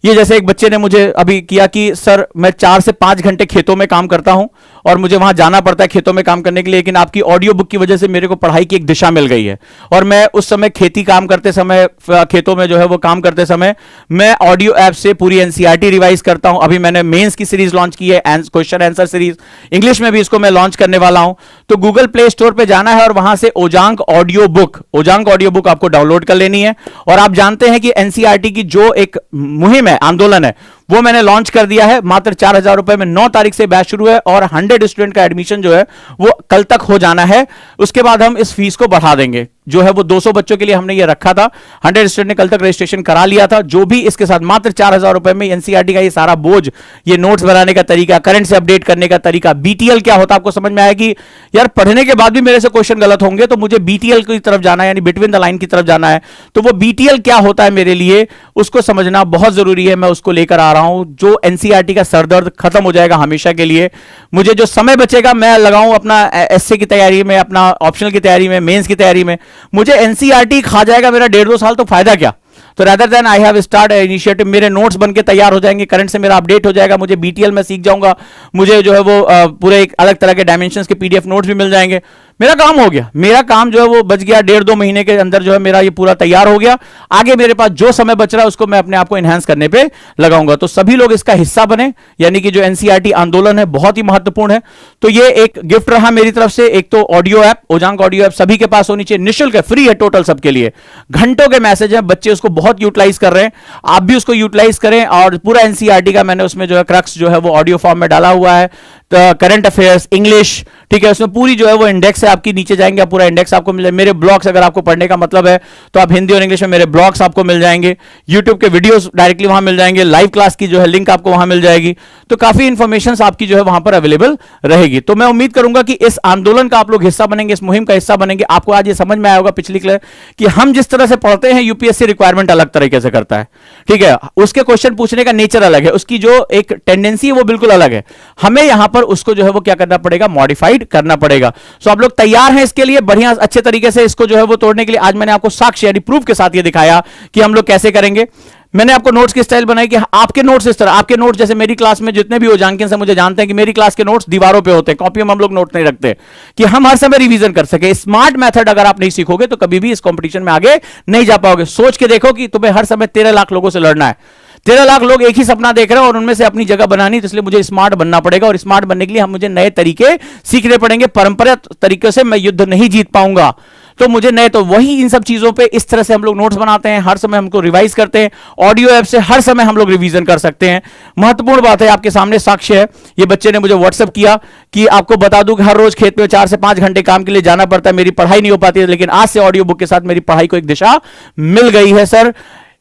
ये जैसे एक बच्चे ने मुझे अभी किया कि सर मैं 4 से 5 घंटे खेतों में काम करता हूं और मुझे वहां जाना पड़ता है खेतों में काम करने के लिए, लेकिन आपकी ऑडियो बुक की वजह से मेरे को पढ़ाई की एक दिशा मिल गई है और मैं उस समय खेती काम करते समय, खेतों में जो है वो काम करते समय मैं ऑडियो ऐप से पूरी एनसीईआरटी रिवाइज करता हूं। अभी मैंने मेंस की सीरीज लॉन्च की है, क्वेश्चन आंसर सीरीज, इंग्लिश में भी इसको मैं लॉन्च करने वाला हूं। तो गूगल प्ले स्टोर पे जाना है और वहां से ओजांग ऑडियो बुक आपको डाउनलोड कर लेनी है। और आप जानते हैं कि एनसीईआरटी की जो एक मुहिम है, आंदोलन है, वो मैंने लॉन्च कर दिया है। मात्र 4,000 रुपए में 9 तारीख से बैच शुरू है और 100 स्टूडेंट का एडमिशन जो है वो कल तक हो जाना है। उसके बाद हम इस फीस को बढ़ा देंगे, जो है वो 200 बच्चों के लिए हमने ये रखा था। 100 स्टूडेंट ने कल तक रजिस्ट्रेशन करा लिया था। जो भी इसके साथ मात्र 4,000 रुपए में एनसीईआरटी का ये सारा बोझ, ये नोट्स बनाने का तरीका, करंट से अपडेट करने का तरीका, बीटीएल क्या होता है आपको समझ में आया कि यार पढ़ने के बाद भी मेरे से क्वेश्चन गलत होंगे, तो मुझे बीटीएल की तरफ जाना है, यानी बिटवीन द लाइन की तरफ जाना है। तो वो बीटीएल क्या होता है मेरे लिए, उसको समझना बहुत जरूरी है। मैं उसको लेकर आ रहा हूं, जो एनसीईआरटी का सरदर्द खत्म हो जाएगा हमेशा के लिए। मुझे जो समय बचेगा मैं लगाऊं अपना एसए की तैयारी में, अपना ऑप्शनल की तैयारी में, मेंस की तैयारी में। मुझे एनसीईआरटी खा जाएगा मेरा 1.5-2 साल, तो फायदा क्या। तो rather than I have start initiative, मेरे नोट्स बनके तैयार हो जाएंगे, करंट से मेरा अपडेट हो जाएगा, मुझे बीटीएल में सीख जाऊंगा, मुझे जो है वो पूरे एक अलग तरह के डायमेंशंस के पीडीएफ नोट्स भी मिल जाएंगे। मेरा काम हो गया, मेरा काम जो है वो बच गया। 1.5-2 महीने के अंदर जो है मेरा ये पूरा तैयार हो गया। आगे मेरे पास जो समय बच रहा है उसको मैं अपने आप को एनहांस करने पे लगाऊंगा। तो सभी लोग इसका हिस्सा बने, यानी कि जो एनसीईआरटी आंदोलन है बहुत ही महत्वपूर्ण है। तो ये एक गिफ्ट रहा मेरी तरफ से। एक तो ऑडियो ऐप, ओजांग ऑडियो ऐप सभी के पास होनी चाहिए, निःशुल्क है, फ्री है टोटल सबके लिए। घंटों के मैसेज है, बच्चे उसको बहुत यूटिलाइज कर रहे हैं, आप भी उसको यूटिलाइज करें। और पूरा एनसीईआरटी का मैंने उसमें जो है क्रक्स जो है वो ऑडियो फॉर्म में डाला हुआ है। करंट अफेयर्स, इंग्लिश, ठीक है, उसमें पूरी जो है वो इंडेक्स है आपकी। नीचे जाएंगे पूरा इंडेक्स आपको मिल जाएगा। मेरे ब्लॉग्स अगर आपको पढ़ने का मतलब है तो आप हिंदी और इंग्लिश में मेरे ब्लॉग्स आपको मिल जाएंगे। यूट्यूब के वीडियोस डायरेक्टली वहां मिल जाएंगे, लाइव क्लास की जो है लिंक आपको वहां मिल जाएगी। तो काफी इंफॉर्मेशन आपकी जो है वहां पर अवेलेबल रहेगी। तो मैं उम्मीद करूंगा कि इस आंदोलन का आप लोग हिस्सा बनेंगे, इस मुहिम का हिस्सा बनेंगे। आपको आज ये समझ में आया होगा पिछली क्लास कि हम जिस तरह से पढ़ते हैं यूपीएससी रिक्वायरमेंट अलग तरीके से करता है, ठीक है, उसके क्वेश्चन पूछने का नेचर अलग है, उसकी जो एक टेंडेंसी है वो बिल्कुल अलग है। हमें यहां पर उसको जो है वो क्या करना पड़ेगा, मॉडिफाइड करना पड़ेगा। सो आप लोग तैयार हैं इसके लिए बढ़िया अच्छे तरीके से इसको जो है वो तोड़ने के लिए। आज मैंने आपको साक्ष्य यानी प्रूफ के साथ ये दिखाया कि हम लोग कैसे करेंगे। मैंने आपको नोट्स की स्टाइल बनाई कि आपके नोट्स इस तरह, आपके नोट्स जैसे मेरी क्लास में जितने भी हो जानके से मुझे जानते हैं कि मेरी क्लास के नोट्स दीवारों पे होते हैं, कॉपी में हम लोग नोट नहीं रखते, कि हम हर समय रिवीजन कर सके। स्मार्ट मेथड अगर आप नहीं सीखोगे तो कभी भी इस कंपटीशन में आगे नहीं जा पाओगे। सोच के देखो कि तुम्हें हर समय 13 लाख लोगों से लड़ना है, 13 लाख लोग एक ही सपना देख रहे हैं और उनमें से अपनी जगह बनानी, तो इसलिए मुझे स्मार्ट बनना पड़ेगा। और स्मार्ट बनने के लिए मुझे नए तरीके सीखने पड़ेंगे। परंपरागत तरीके से मैं युद्ध नहीं जीत पाऊंगा, तो मुझे नए, तो वही इन सब चीजों पे इस तरह से हम लोग नोट्स बनाते हैं, हर समय हमको रिवाइज करते हैं। ऑडियो ऐप से हर समय हम लोग रिवीजन कर सकते हैं। महत्वपूर्ण बात है, आपके सामने साक्ष्य है। ये बच्चे ने मुझे व्हाट्सएप किया कि आपको बता दूं कि हर रोज खेत में 4 से 5 घंटे काम के लिए जाना पड़ता है, मेरी पढ़ाई नहीं हो पाती है, लेकिन आज से ऑडियो बुक के साथ मेरी पढ़ाई को एक दिशा मिल गई है सर।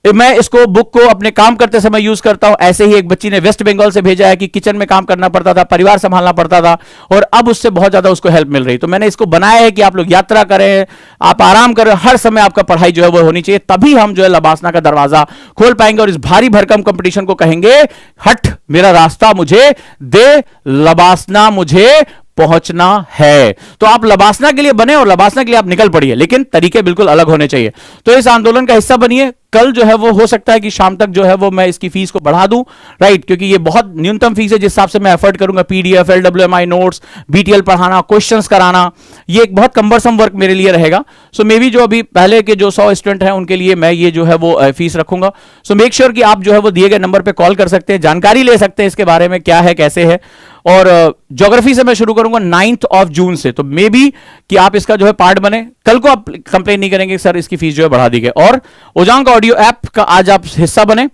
मैं इसको बुक को अपने काम करते समय यूज करता हूं। ऐसे ही एक बच्ची ने वेस्ट बंगाल से भेजा है कि किचन में काम करना पड़ता था, परिवार संभालना पड़ता था और अब उससे बहुत ज्यादा उसको हेल्प मिल रही। तो मैंने इसको बनाया है कि आप लोग यात्रा करें, आप आराम करें, हर समय आपका पढ़ाई जो है वो होनी चाहिए, तभी हम जो है लबासना का दरवाजा खोल पाएंगे और इस भारी भरकम कंपटीशन को कहेंगे हट मेरा रास्ता मुझे दे, लबासना मुझे पहुंचना है। तो आप लबासना के लिए बने और लबासना के लिए आप निकल पड़िए, लेकिन तरीके बिल्कुल अलग होने चाहिए। तो इस आंदोलन का हिस्सा बनिए। कल जो है वो हो सकता है कि शाम तक जो है वो मैं इसकी फीस को बढ़ा दूं, राइट, क्योंकि ये बहुत न्यूनतम फीस है जिस हिसाब से मैं एफर्ट करूंगा। पीडीएफ, एलडब्ल्यूएमआई नोट्स, बीटीएल पढ़ाना, क्वेश्चंस कराना, ये एक बहुत कम्बरसम वर्क मेरे लिए रहेगा। सो मे बी जो अभी पहले के जो 100 स्टूडेंट हैं उनके लिए मैं ये जो है वो फीस रखूंगा। सो मेक श्योर कि आप जो है वो दिए गए नंबर पर कॉल कर सकते हैं, जानकारी ले सकते हैं इसके बारे में क्या है कैसे है। और ज्योग्राफी से मैं शुरू करूंगा 9 जून से, तो मे बी कि आप इसका जो है पार्ट बने। कल को आप कंप्लेन नहीं करेंगे सर इसकी फीस जो है बढ़ा दी गई। और ओजांग ऑडियो ऐप का आज आप हिस्सा बने,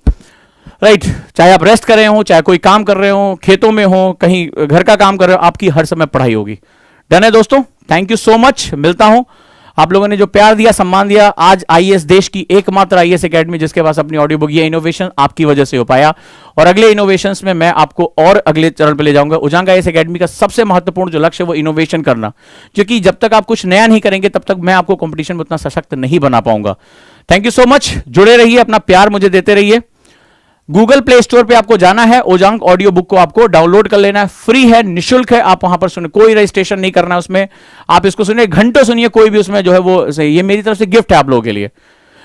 राइट, चाहे आप रेस्ट कर रहे हो, चाहे कोई काम कर रहे हो, खेतों में हो, कहीं घर का काम कर रहे हो, आपकी हर समय पढ़ाई होगी। डन है दोस्तों, थैंक यू सो मच। मिलता हूं आप लोगों ने जो प्यार दिया, सम्मान दिया, आज आईएएस, देश की एकमात्र आईएएस एकेडमी जिसके पास अपनी ऑडियो बुक, ये इनोवेशन आपकी वजह से हो पाया। और अगले इनोवेशंस में मैं आपको और अगले चरण पे ले जाऊंगा। उजांग आईएएस एकेडमी का सबसे महत्वपूर्ण जो लक्ष्य है वो इनोवेशन करना, क्योंकि जब तक आप कुछ नया नहीं करेंगे तब तक मैं आपको कंपटीशन में उतना सशक्त नहीं बना पाऊंगा। थैंक यू सो मच, जुड़े रहिए, अपना प्यार मुझे देते रहिए। गूगल प्ले स्टोर पे आपको जाना है, ओजांग ऑडियो बुक को आपको डाउनलोड कर लेना है, फ्री है, निशुल्क है, आप वहां पर सुनिए, कोई रजिस्ट्रेशन नहीं करना है उसमें, आप इसको सुनिए, घंटों सुनिए, कोई भी उसमें जो है वो, ये मेरी तरफ से गिफ्ट है आप लोगों के लिए।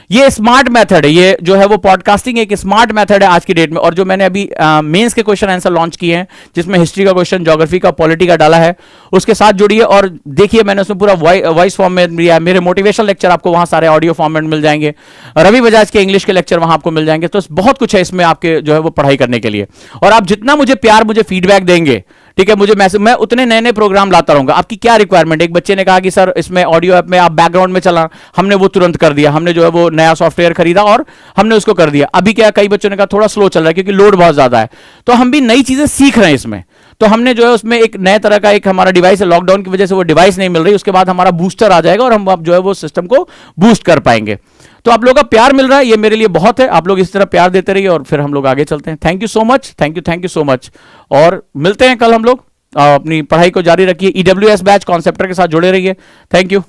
ये स्मार्ट मेथड है, ये जो है वो पॉडकास्टिंग एक स्मार्ट मेथड है आज की डेट में। और जो मैंने अभी मेंस के क्वेश्चन आंसर लॉन्च किए हैं, जिसमें हिस्ट्री का क्वेश्चन, ज्योग्राफी का, पॉलिटी का डाला है, उसके साथ जुड़िए और देखिए, मैंने उसमें पूरा वॉइस फॉर्म में दिया है। मेरे मोटिवेशनल लेक्चर आपको वहां सारे ऑडियो फॉर्म में मिल जाएंगे, रवि बजाज के इंग्लिश के लेक्चर वहां आपको मिल जाएंगे। तो बहुत कुछ है इसमें आपके जो है वो पढ़ाई करने के लिए। और आप जितना मुझे प्यार, मुझे फीडबैक देंगे, ठीक है, मुझे मैसेज, मैं उतने नए नए प्रोग्राम लाता रहूंगा। आपकी क्या रिक्वायरमेंट? एक बच्चे ने कहा कि सर इसमें ऑडियो ऐप में आप बैकग्राउंड में चला, हमने वो तुरंत कर दिया, हमने जो है वो नया सॉफ्टवेयर खरीदा और हमने उसको कर दिया। अभी क्या, कई बच्चों ने कहा थोड़ा स्लो चल रहा है क्योंकि लोड बहुत ज्यादा है। तो हम भी नई चीजें सीख रहे हैं इसमें, तो हमने जो है उसमें एक नए तरह का एक हमारा डिवाइस है, लॉकडाउन की वजह से वो डिवाइस नहीं मिल रही, उसके बाद हमारा बूस्टर आ जाएगा और हम अब जो है वो सिस्टम को बूस्ट कर पाएंगे। तो आप लोगों का प्यार मिल रहा है, ये मेरे लिए बहुत है। आप लोग इस तरह प्यार देते रहिए और फिर हम लोग आगे चलते हैं। Thank you so much, thank you so much. और मिलते हैं कल हम लोग। अपनी पढ़ाई को जारी रखिए, ईडब्ल्यूएस बैच कॉन्सेप्टर के साथ जुड़े रहिए। Thank you.